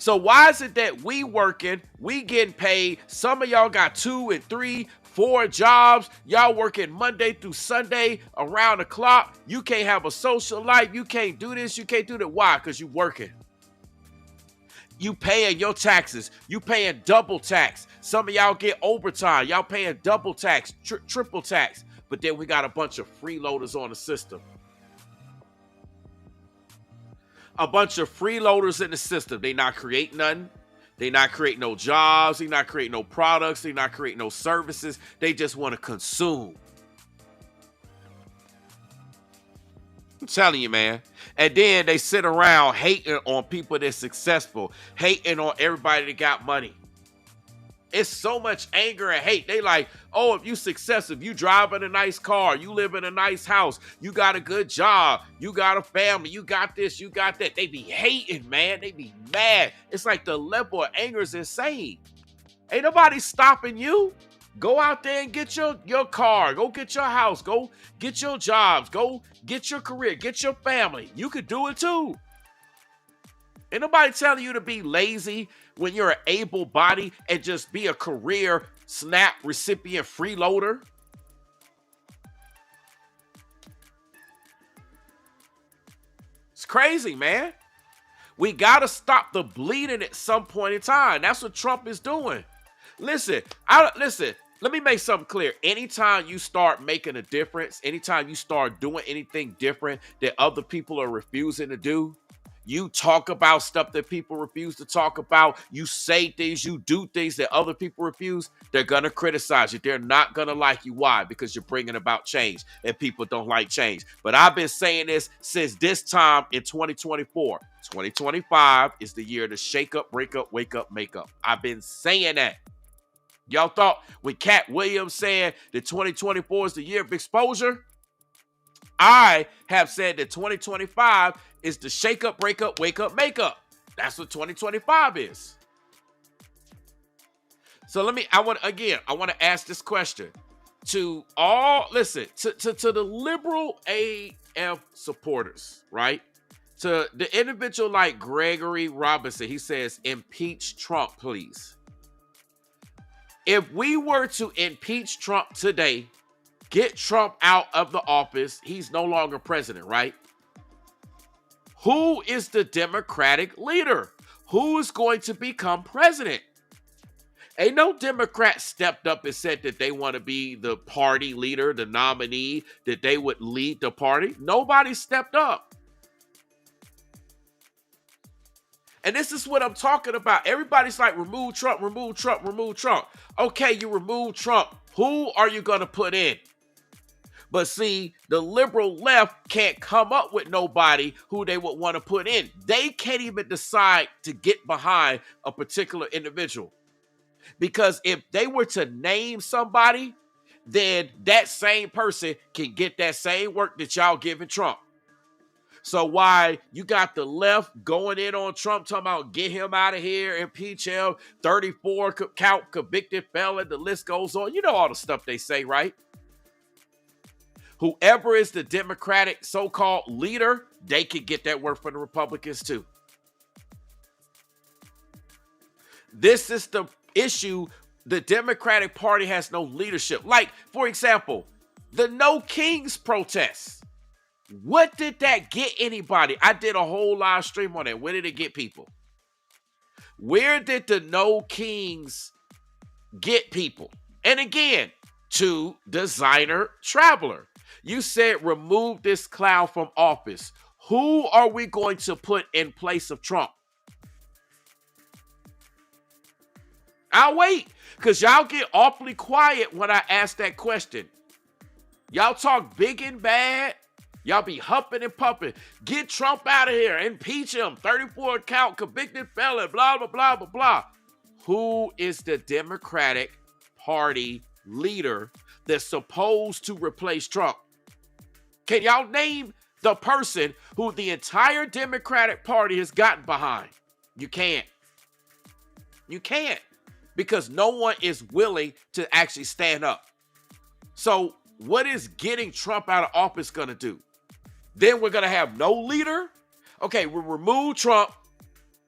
So why is it that we working, we getting paid, some of y'all got 2 and 3, 4 jobs, y'all working Monday through Sunday around the clock, you can't have a social life, you can't do this, you can't do that. Why? Because you working. You paying your taxes, you paying double tax. Some of y'all get overtime, y'all paying double tax, triple tax. But then we got a bunch of freeloaders on the system. A bunch of freeloaders in the system. They not create nothing. They not create no jobs. They not create no products. They not create no services. They just want to consume. I'm telling you, man. And then they sit around hating on people that's successful, hating on everybody that got money. It's so much anger and hate. They like, oh, if you successful, if you drive in a nice car, you live in a nice house, you got a good job, you got a family, you got this, you got that. They be hating, man. They be mad. It's like the level of anger is insane. Ain't nobody stopping you. Go out there and get your car. Go get your house. Go get your jobs. Go get your career. Get your family. You could do it too. Ain't nobody telling you to be lazy when you're an able body and just be a career SNAP recipient freeloader. It's crazy, man. We got to stop the bleeding at some point in time. That's what Trump is doing. Listen, let me make something clear. Anytime you start making a difference, anytime you start doing anything different that other people are refusing to do, you talk about stuff that people refuse to talk about. You say things, you do things that other people refuse. They're going to criticize you. They're not going to like you. Why? Because you're bringing about change and people don't like change. But I've been saying this since this time in 2024. 2025 is the year to shake up, break up, wake up, make up. I've been saying that. Y'all thought when Cat Williams said that 2024 is the year of exposure? I have said that 2025 is the shake up, break up, wake up, make up. That's what 2025 is. So I want to ask this question to all, to the liberal AF supporters, right? To the individual like Gregory Robinson, he says, impeach Trump, please. If we were to impeach Trump today, get Trump out of the office, he's no longer president, right? Who is the Democratic leader? Who is going to become president? Ain't no Democrat stepped up and said that they want to be the party leader, the nominee, that they would lead the party. Nobody stepped up. And this is what I'm talking about. Everybody's like, remove Trump, remove Trump, remove Trump. Okay, you remove Trump. Who are you going to put in? But see, the liberal left can't come up with nobody who they would want to put in. They can't even decide to get behind a particular individual. Because if they were to name somebody, then that same person can get that same work that y'all giving Trump. So why you got the left going in on Trump, talking about get him out of here, impeach him, 34 count convicted felon, the list goes on. You know all the stuff they say, right? Whoever is the Democratic so-called leader, they can get that work for the Republicans too. This is the issue. The Democratic Party has no leadership. Like, for example, the No Kings protests. What did that get anybody? I did a whole live stream on that. Where did it get people? Where did the No Kings get people? And again, to Designer Traveler. You said remove this clown from office. Who are we going to put in place of Trump? I'll wait, because y'all get awfully quiet when I ask that question. Y'all talk big and bad. Y'all be huffing and puffing. Get Trump out of here. Impeach him. 34 count convicted felon. Blah, blah, blah, blah, blah. Who is the Democratic Party leader that's supposed to replace Trump? Can y'all name the person who the entire Democratic Party has gotten behind? You can't. You can't. Because no one is willing to actually stand up. So what is getting Trump out of office going to do? Then we're going to have no leader. Okay, we'll remove Trump.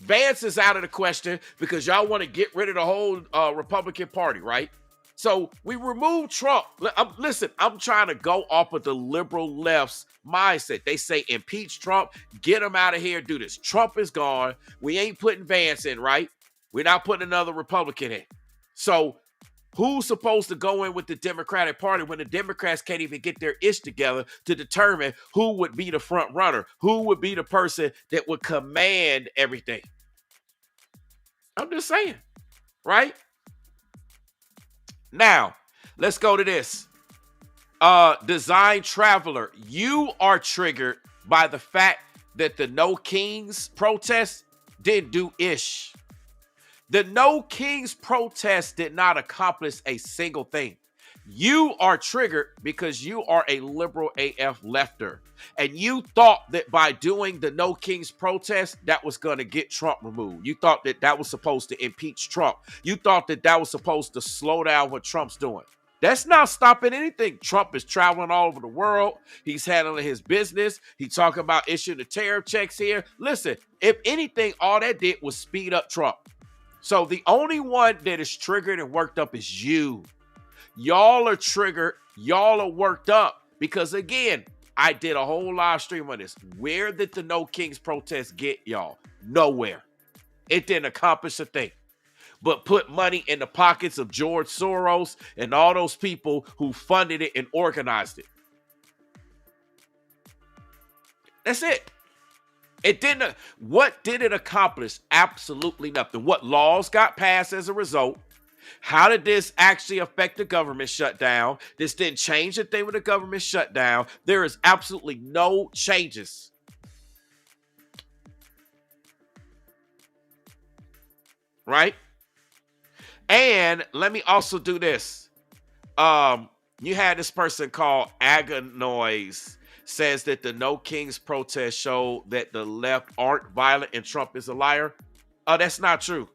Vance is out of the question because y'all want to get rid of the whole Republican Party, right? So we remove Trump. Listen, I'm trying to go off of the liberal left's mindset. They say impeach Trump, get him out of here, do this. Trump is gone. We ain't putting Vance in, right? We're not putting another Republican in. So who's supposed to go in with the Democratic Party when the Democrats can't even get their ish together to determine who would be the front runner, who would be the person that would command everything? I'm just saying, right? Now, let's go to this. Design Traveler, you are triggered by the fact that the No Kings protest didn't do ish. The No Kings protest did not accomplish a single thing. You are triggered because you are a liberal AF lefter. And you thought that by doing the No Kings protest, that was going to get Trump removed. You thought that that was supposed to impeach Trump. You thought that that was supposed to slow down what Trump's doing. That's not stopping anything. Trump is traveling all over the world. He's handling his business. He's talking about issuing the tariff checks here. Listen, if anything, all that did was speed up Trump. So the only one that is triggered and worked up is you. Y'all are triggered. Y'all are worked up because, again, I did a whole live stream on this. Where did the No Kings protest get y'all? Nowhere. It didn't accomplish a thing, but put money in the pockets of George Soros and all those people who funded it and organized it. That's it. It didn't. What did it accomplish? Absolutely nothing. What laws got passed as a result? How did this actually affect the government shutdown? This didn't change the thing with the government shutdown. There is absolutely no changes. Right? And let me also do this. You had this person called Aganoise says that the No Kings protest showed that the left aren't violent and Trump is a liar. That's not true.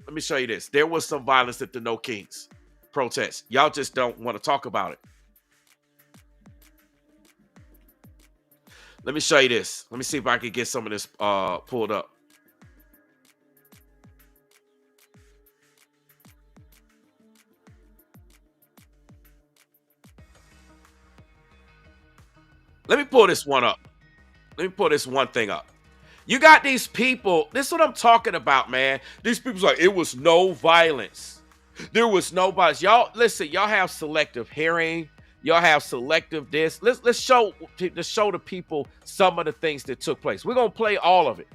Let me show you this. There was some violence at the No Kings protest. Y'all just don't want to talk about it. Let me show you this. Let me see if I can get some of this pulled up. Let me pull this one up. Let me pull this one thing up. You got these people. This is what I'm talking about, man. These people's like, it was no violence. There was no violence. Y'all, listen, y'all have selective hearing. Y'all have selective this. Let's show the people some of the things that took place. We're going to play all of it.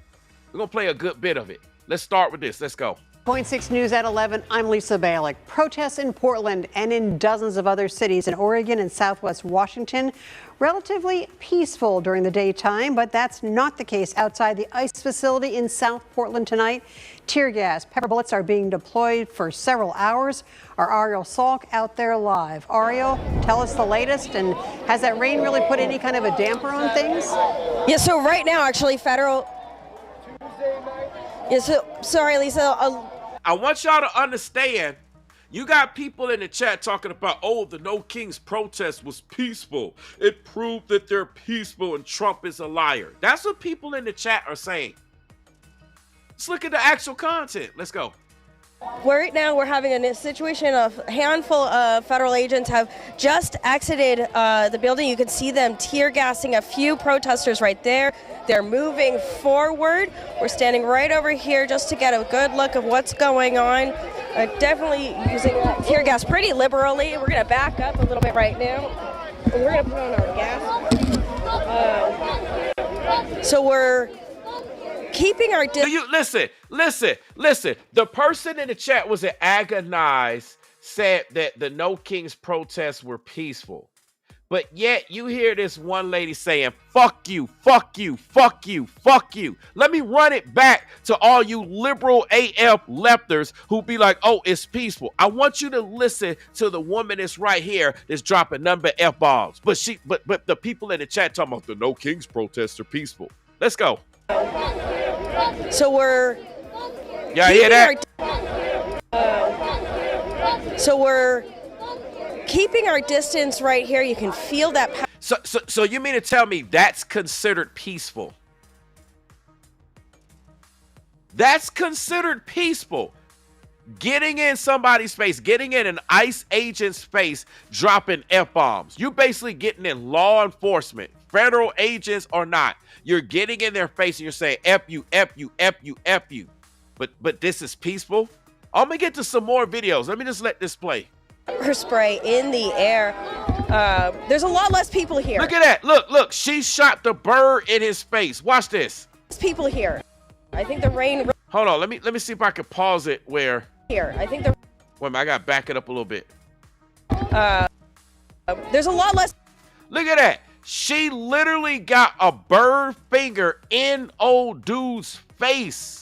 We're going to play a good bit of it. Let's start with this. Let's go. Point 6 News at 11. I'm Lisa Balick. Protests in Portland and in dozens of other cities in Oregon and Southwest Washington relatively peaceful during the daytime, but that's not the case outside the ICE facility in South Portland tonight. Tear gas, pepper bullets are being deployed for several hours. Our Ariel Salk out there live. Ariel, tell us the latest, and has that rain really put any kind of a damper on things? Yeah, so right now, actually, federal... Yeah, so, sorry, Lisa. I want y'all to understand, you got people in the chat talking about, oh, the No Kings protest was peaceful. It proved that they're peaceful and Trump is a liar. That's what people in the chat are saying. Let's look at the actual content. Let's go. Right now, we're having a situation. A handful of federal agents have just exited the building. You can see them tear gassing a few protesters right there. They're moving forward. We're standing right over here just to get a good look of what's going on. Definitely using tear gas pretty liberally. We're going to back up a little bit right now. And we're going to put on our gas. So we're keeping our distance. Listen. The person in the chat was at Agonize said that the No Kings protests were peaceful. But yet you hear this one lady saying, fuck you, fuck you, fuck you, fuck you. Let me run it back to all you liberal AF lefters who be like, oh, it's peaceful. I want you to listen to the woman that's right here that's dropping number F-bombs. But the people in the chat talking about the No Kings protests are peaceful. Let's go. So we're... Yeah, I hear that. So we're keeping our distance right here. You can feel that. So you mean to tell me that's considered peaceful? That's considered peaceful. Getting in somebody's face, getting in an ICE agent's face, dropping F-bombs. You basically getting in law enforcement, federal agents or not. You're getting in their face and you're saying F you, F you, F you, F you. But this is peaceful. I'm gonna get to some more videos. Let me just let this play. Pepper spray in the air. There's a lot less people here. Look at that. Look. She shot the bird in his face. Watch this. There's people here. I think the rain. Hold on. Let me see if I can pause it where. Here. I think the. Wait a minute. I gotta back it up a little bit. There's a lot less. Look at that. She literally got a bird finger in old dude's face.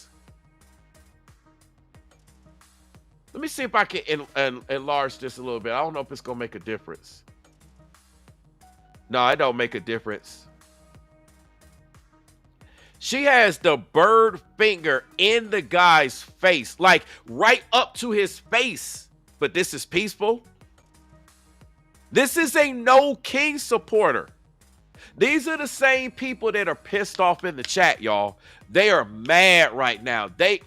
Let me see if I can enlarge this a little bit. I don't know if it's going to make a difference. No, it don't make a difference. She has the bird finger in the guy's face, like right up to his face. But this is peaceful. This is a no king supporter. These are the same people that are pissed off in the chat, y'all. They are mad right now. They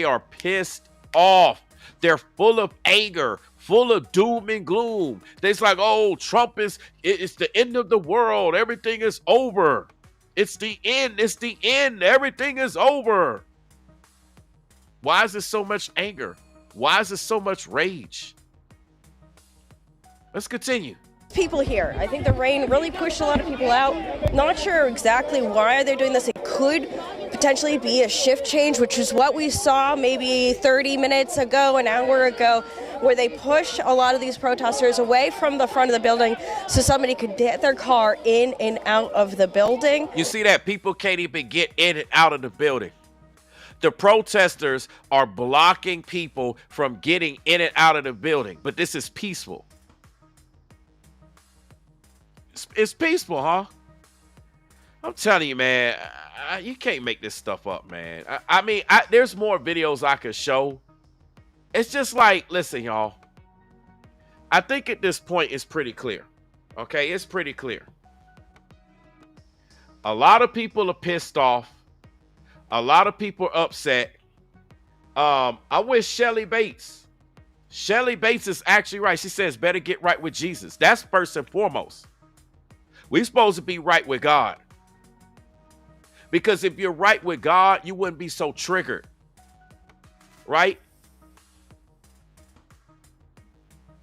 are pissed off. They're full of anger, full of doom and gloom. They're like, oh, Trump it's the end of the world. Everything is over. It's the end. It's the end. Everything is over. Why is there so much anger? Why is there so much rage? Let's continue. People here. I think the rain really pushed a lot of people out. Not sure exactly why they're doing this. It could potentially be a shift change, which is what we saw maybe 30 minutes ago, an hour ago, where they push a lot of these protesters away from the front of the building so somebody could get their car in and out of the building. You see that? People can't even get in and out of the building. The protesters are blocking people from getting in and out of the building, but this is peaceful. It's peaceful, huh? I'm telling you, man, you can't make this stuff up, man. I mean, there's more videos I could show. It's just like, listen, y'all. I think at this point it's pretty clear. Okay, it's pretty clear. A lot of people are pissed off. A lot of people are upset. I wish Shelly Bates is actually right. She says, better get right with Jesus. That's first and foremost. We're supposed to be right with God. Because if you're right with God, you wouldn't be so triggered. Right?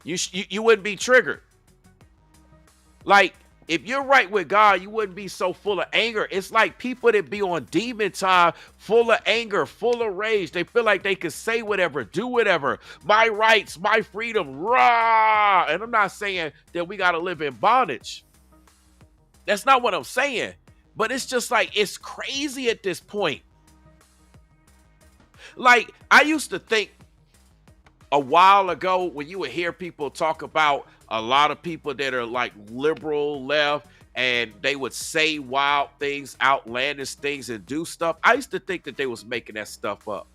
You wouldn't be triggered. Like, if you're right with God, you wouldn't be so full of anger. It's like people that be on demon time, full of anger, full of rage. They feel like they can say whatever, do whatever. My rights, my freedom, rah! And I'm not saying that we got to live in bondage. That's not what I'm saying. But it's just like, it's crazy at this point. Like, I used to think a while ago when you would hear people talk about a lot of people that are like liberal left and they would say wild things, outlandish things and do stuff. I used to think that they was making that stuff up.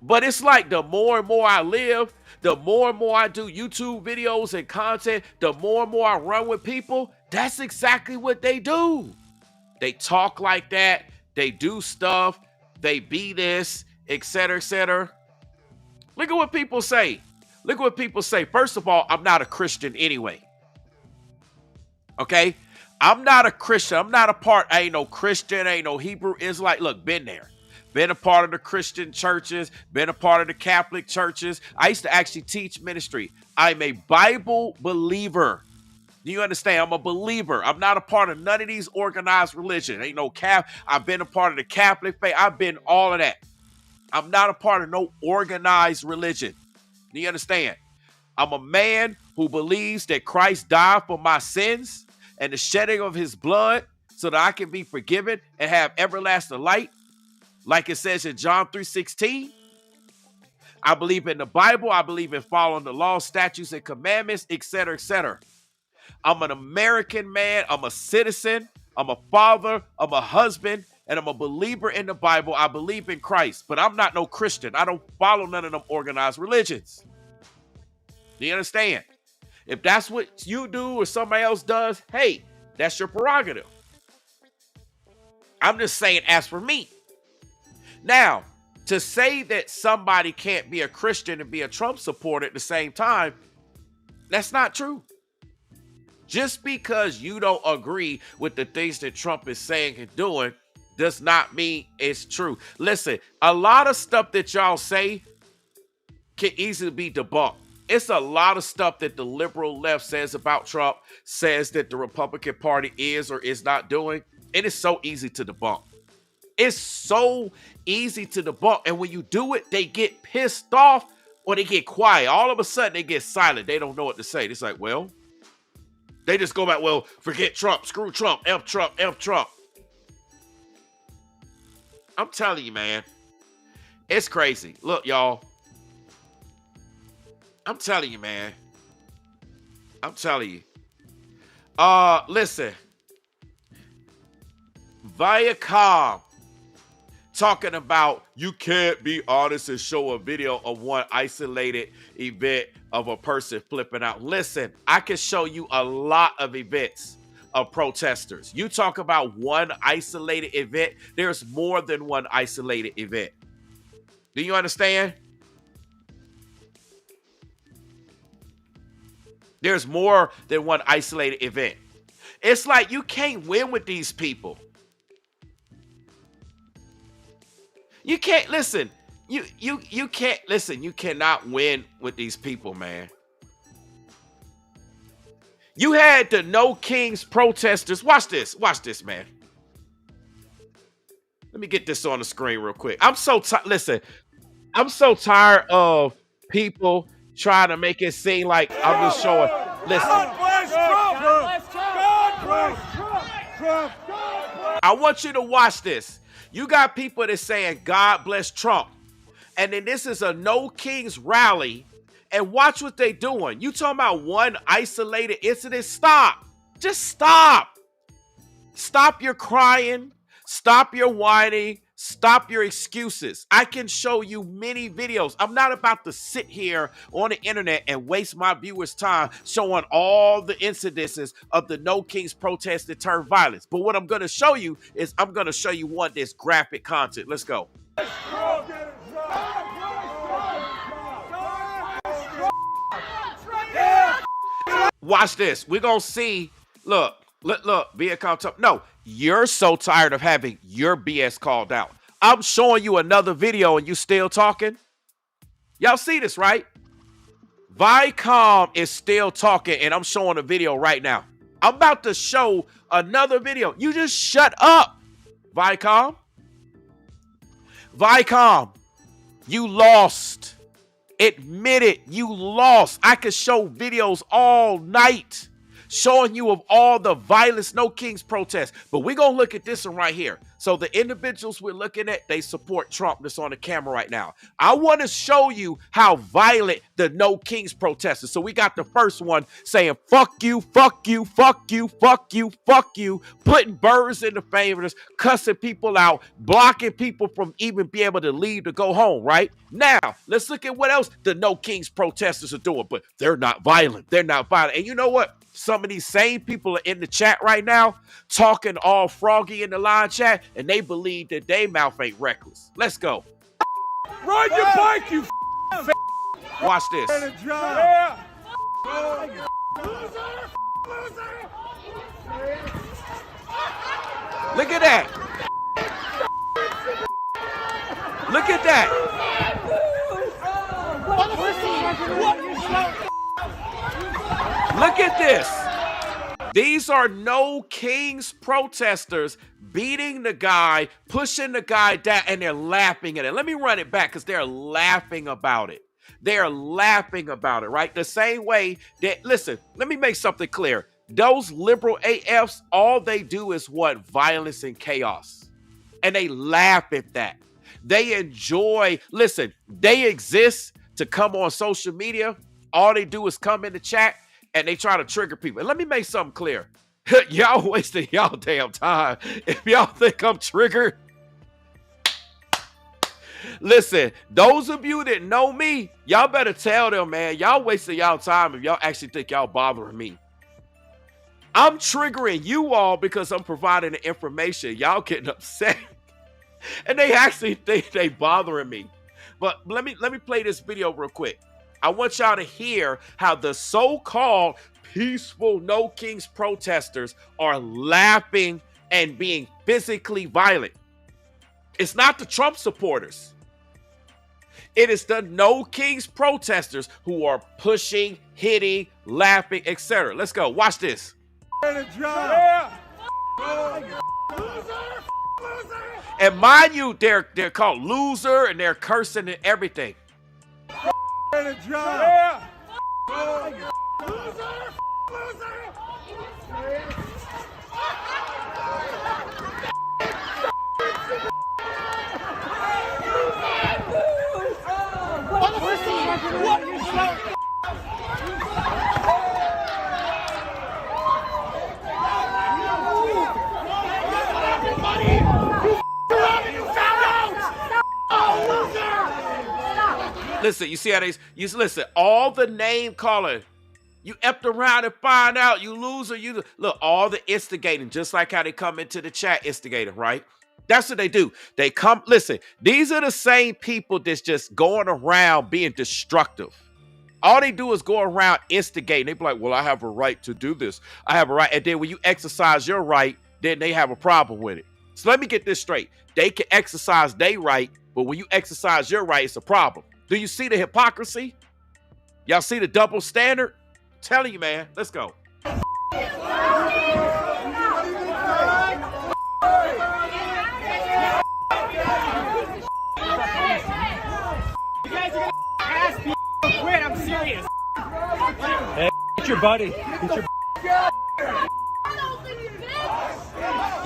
But it's like the more and more I live, the more and more I do YouTube videos and content, the more and more I run with people, that's exactly what they do. They talk like that. They do stuff. They be this, etc., etc. Look at what people say. Look at what people say. First of all, I'm not a Christian anyway. Okay? I'm not a Christian. I'm not a part. I ain't no Christian. I ain't no Hebrew Israelite. Look, been there. Been a part of the Christian churches, been a part of the Catholic churches. I used to actually teach ministry. I'm a Bible believer. Do you understand? I'm a believer. I'm not a part of none of these organized religion. Ain't no I've been a part of the Catholic faith. I've been all of that. I'm not a part of no organized religion. Do you understand? I'm a man who believes that Christ died for my sins and the shedding of his blood so that I can be forgiven and have everlasting life. Like it says in John 3:16, I believe in the Bible. I believe in following the law, statutes, and commandments, etc., etc. I'm an American man. I'm a citizen. I'm a father. I'm a husband. And I'm a believer in the Bible. I believe in Christ. But I'm not no Christian. I don't follow none of them organized religions. Do you understand? If that's what you do or somebody else does, hey, that's your prerogative. I'm just saying, as for me. Now, to say that somebody can't be a Christian and be a Trump supporter at the same time, that's not true. Just because you don't agree with the things that Trump is saying and doing does not mean it's true. Listen, a lot of stuff that y'all say can easily be debunked. It's a lot of stuff that the liberal left says about Trump, says that the Republican Party is or is not doing. It is so easy to debunk. It's so easy to debunk. And when you do it, they get pissed off or they get quiet. All of a sudden, they get silent. They don't know what to say. It's like, well, they just go back, well, forget Trump, screw Trump, F Trump, F Trump. I'm telling you, man, it's crazy. Look, y'all. I'm telling you, man. I'm telling you. Listen. Viacom talking about you can't be honest and show a video of one isolated event of a person flipping out. Listen, I can show you a lot of events of protesters. You talk about one isolated event, there's more than one isolated event. Do you understand? There's more than one isolated event. It's like you can't win with these people. You can't listen. You can't listen. You cannot win with these people, man. You had the No Kings protesters. Watch this. Watch this, man. Let me get this on the screen real quick. I'm so tired. Listen, I'm so tired of people trying to make it seem like I'm just showing. Listen. God bless Trump. God bless Trump. I want you to watch this. You got people that saying God bless Trump. And then this is a No Kings rally. And watch what they doing. You talking about one isolated incident? Stop. Just stop. Stop your crying. Stop your whining. Stop your excuses. I can show you many videos. I'm not about to sit here on the internet and waste my viewers' time showing all the incidences of the No Kings protest that turned violence. But what I'm going to show you is I'm going to show you one that's graphic content. Let's go. Watch this. We're going to see. Look, Viacom talk. No, you're so tired of having your BS called out. I'm showing you another video and you still talking? Y'all see this, right? Viacom is still talking and I'm showing a video right now. I'm about to show another video. You just shut up, Viacom. Viacom, you lost. Admit it, you lost. I could show videos all night showing you of all the violence No Kings protests. But we're going to look at this one right here. So the individuals we're looking at, they support Trump. That's on the camera right now. I want to show you how violent the No Kings protesters. So we got the first one saying, fuck you, fuck you, fuck you, fuck you, fuck you, putting birds in the favors, cussing people out, blocking people from even being able to leave to go home, right? Now, let's look at what else the No Kings protesters are doing. But they're not violent. They're not violent. And you know what? Some of these same people are in the chat right now talking all froggy in the live chat, and they believe that they mouth ain't reckless. Let's go. Ride your bike, you Watch this. Yeah. Look at that. Look at that. Look at this. These are No Kings protesters beating the guy, pushing the guy down, and they're laughing at it. Let me run it back because they're laughing about it. They're laughing about it, right? The same way that, listen, let me make something clear. Those liberal AFs, all they do is what? Violence and chaos. And they laugh at that. They enjoy, listen, they exist to come on social media. All they do is come in the chat and they try to trigger people. And let me make something clear. Y'all wasting y'all damn time. If y'all think I'm triggered, listen, those of you that know me, y'all better tell them, man, y'all wasting y'all time if y'all actually think y'all bothering me. I'm triggering you all because I'm providing the information. Y'all getting upset. And they actually think they bothering me. But let me play this video real quick. I want y'all to hear how the so-called peaceful No Kings protesters are laughing and being physically violent. It's not the Trump supporters. It is the No Kings protesters who are pushing, hitting, laughing, etc. Let's go. Watch this. And mind you, they're called loser and they're cursing and everything. Listen, you see how they listen, all the name calling. You effed around and find out, you loser, you look, all the instigating, just like how they come into the chat instigating, right? That's what they do. They come, listen, these are the same people that's just going around being destructive. All they do is go around instigating. They be like, well, I have a right to do this. I have a right. And then when you exercise your right, then they have a problem with it. So let me get this straight. They can exercise their right, but when you exercise your right, it's a problem. Do you see the hypocrisy? Y'all see the double standard? I'm telling you, man. Let's go. I'm serious. Hey, get your buddy. Get your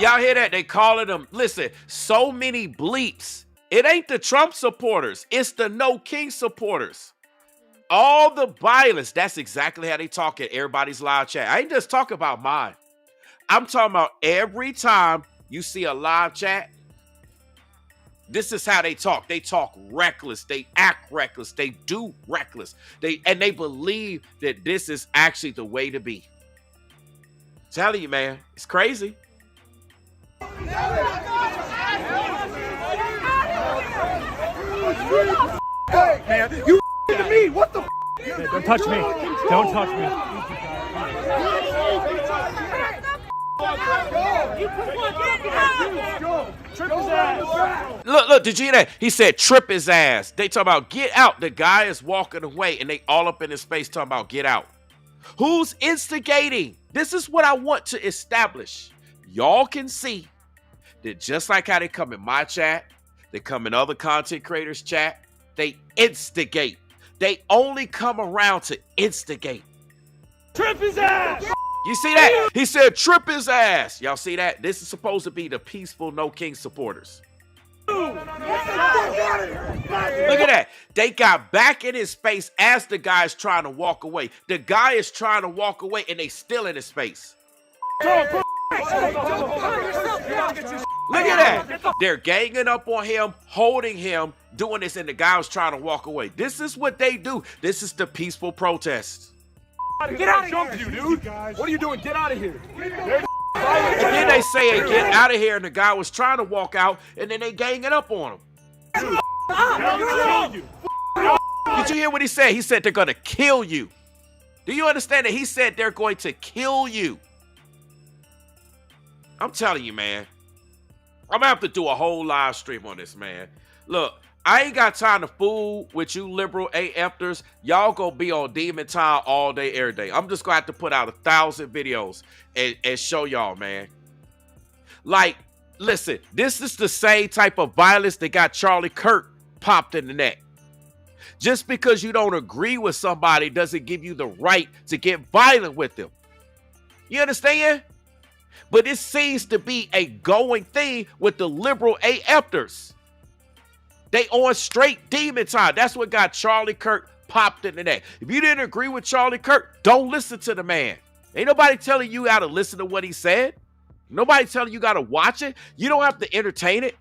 Y'all hear that? They calling them, listen, so many bleeps. It ain't the Trump supporters. It's the No King supporters. All the violence. That's exactly how they talk at everybody's live chat. I ain't just talking about mine. I'm talking about every time you see a live chat, this is how they talk. They talk reckless. They act reckless. They do reckless. They believe that this is actually the way to be. I'm telling you, man, it's crazy. Hey, man, you to me. What the? Hey, don't touch me. Don't touch me. Look, did you hear that? He said, trip his ass. They talk about get out. The guy is walking away and they all up in his face talking about get out. Who's instigating? This is what I want to establish. Y'all can see that just like how they come in my chat, they come in other content creators' chat, they instigate. They only come around to instigate. Trip his ass! You see that? He said trip his ass. Y'all see that? This is supposed to be the peaceful No King supporters. Look at that. They got back in his face as the guy is trying to walk away. The guy is trying to walk away and they still in his face. Look at that. They're ganging up on him, holding him, doing this, and the guy was trying to walk away. This is what they do. This is the peaceful protest. Get out of here, dude. What are you doing? Get out of here. And then they say, hey, get out of here, and the guy was trying to walk out, and then they ganging up on him. Did you hear what he said? He said they're going to kill you. Do you understand that he said they're going to kill you? I'm telling you, man. I'm going to have to do a whole live stream on this, man. Look, I ain't got time to fool with you liberal AFers. Y'all gonna be on demon time all day, every day. I'm just gonna have to put out 1,000 videos and show y'all, man. Like, listen, this is the same type of violence that got Charlie Kirk popped in the neck. Just because you don't agree with somebody doesn't give you the right to get violent with them. You understand? But it seems to be a going thing with the liberal AFers. They on straight demon time. That's what got Charlie Kirk popped in the neck. If you didn't agree with Charlie Kirk, don't listen to the man. Ain't nobody telling you how to listen to what he said. Nobody telling you got to watch it. You don't have to entertain it.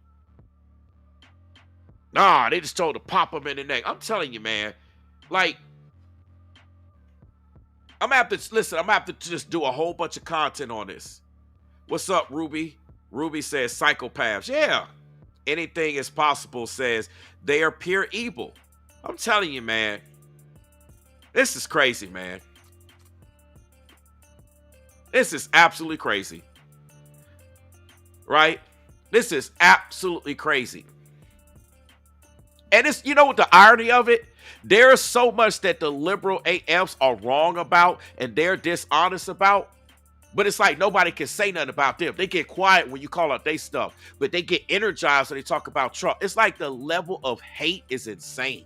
Nah, they just told to pop him in the neck. I'm telling you, man. Like, I'm gonna have to listen. I'm gonna have to just do a whole bunch of content on this. What's up, Ruby? Ruby says psychopaths. Yeah, anything is possible. Says they are pure evil. I'm telling you, man. This is crazy, man. This is absolutely crazy. Right? This is absolutely crazy. And it's, you know what the irony of it? There is so much that the liberal AFs are wrong about and they're dishonest about. But it's like nobody can say nothing about them. They get quiet when you call out their stuff. But they get energized when they talk about Trump. It's like the level of hate is insane.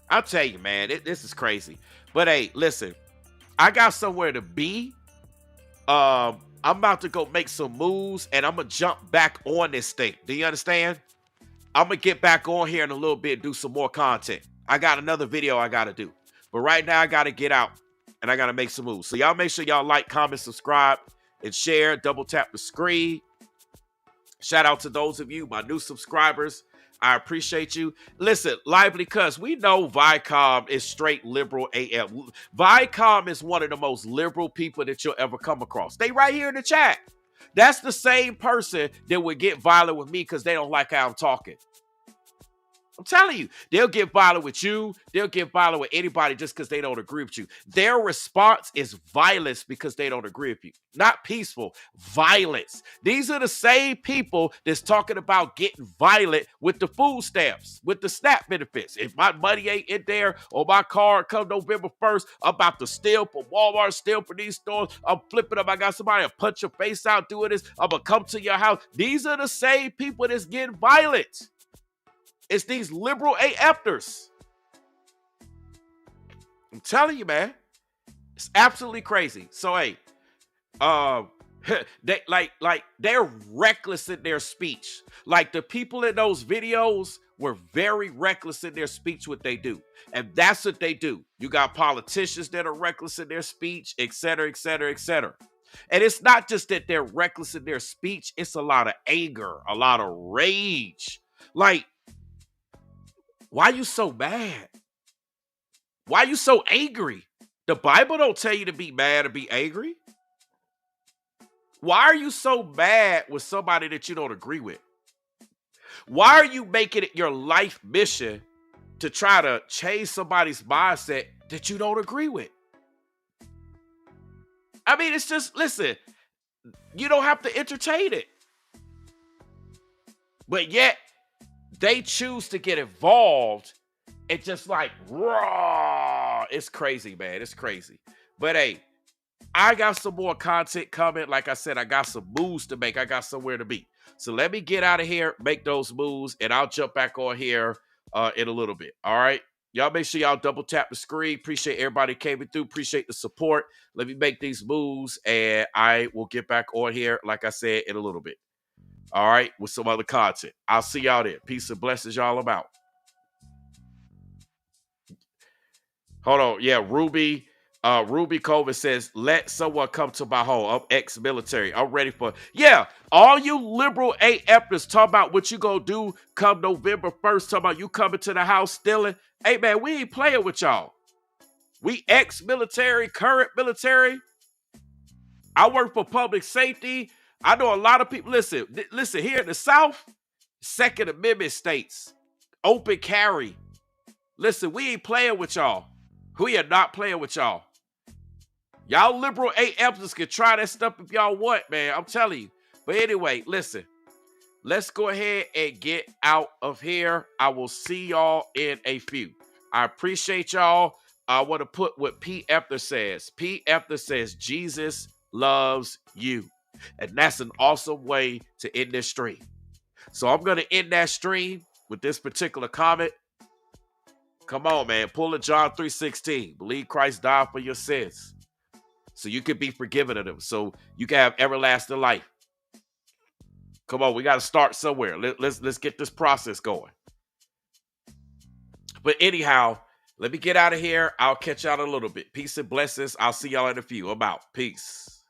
I'll tell you, man, this is crazy. But hey, listen, I got somewhere to be. I'm about to go make some moves and I'm going to jump back on this thing. Do you understand? I'm going to get back on here in a little bit and do some more content. I got another video I got to do. But right now I got to get out and I got to make some moves. So y'all make sure y'all like, comment, subscribe, and share. Double tap the screen. Shout out to those of you, my new subscribers. I appreciate you. Listen, Lively Cuz, we know Viacom is straight liberal AF. Viacom is one of the most liberal people that you'll ever come across. They right here in the chat. That's the same person that would get violent with me because they don't like how I'm talking. I'm telling you, they'll get violent with you. They'll get violent with anybody just because they don't agree with you. Their response is violence because they don't agree with you. Not peaceful, violence. These are the same people that's talking about getting violent with the food stamps, with the SNAP benefits. If my money ain't in there or my card come November 1st, I'm about to steal from Walmart, steal from these stores. I'm flipping up. I got somebody to punch your face out doing this. I'm going to come to your house. These are the same people that's getting violent. It's these liberal AFers. I'm telling you, man. It's absolutely crazy. So, hey, they're reckless in their speech. Like the people in those videos were very reckless in their speech, what they do. And that's what they do. You got politicians that are reckless in their speech, et cetera, et cetera, et cetera. And it's not just that they're reckless in their speech. It's a lot of anger, a lot of rage. Like, why are you so mad? Why are you so angry? The Bible don't tell you to be mad or be angry. Why are you so mad with somebody that you don't agree with? Why are you making it your life mission to try to change somebody's mindset that you don't agree with? I mean, it's just, listen, you don't have to entertain it. But yet, they choose to get involved and just like, raw. It's crazy, man. It's crazy. But hey, I got some more content coming. Like I said, I got some moves to make. I got somewhere to be. So let me get out of here, make those moves, and I'll jump back on here in a little bit. All right? Y'all make sure y'all double tap the screen. Appreciate everybody came through. Appreciate the support. Let me make these moves, and I will get back on here, like I said, in a little bit. All right, with some other content. I'll see y'all there. Peace and blessings, y'all. I'm out. Hold on. Yeah, Ruby Colvin says, let someone come to my home. I'm ex-military. I'm ready for, yeah, all you liberal AFers talking about what you gonna do come November 1st, talking about you coming to the house stealing. Hey, man, we ain't playing with y'all. We ex-military, current military. I work for public safety. I know a lot of people, listen, here in the South, Second Amendment states, open carry. Listen, we ain't playing with y'all. We are not playing with y'all. Y'all liberal AFs can try that stuff if y'all want, man. I'm telling you. But anyway, listen, let's go ahead and get out of here. I will see y'all in a few. I appreciate y'all. I want to put what P. Efter says. P. Efter says, Jesus loves you. And that's an awesome way to end this stream. So I'm going to end that stream with this particular comment. Come on, man. Pull a John 3:16. Believe Christ died for your sins, so you can be forgiven of them, so you can have everlasting life. Come on, we got to start somewhere. Let's get this process going. But anyhow, let me get out of here. I'll catch y'all in a little bit. Peace and blessings. I'll see y'all in a few. I'm out. Peace.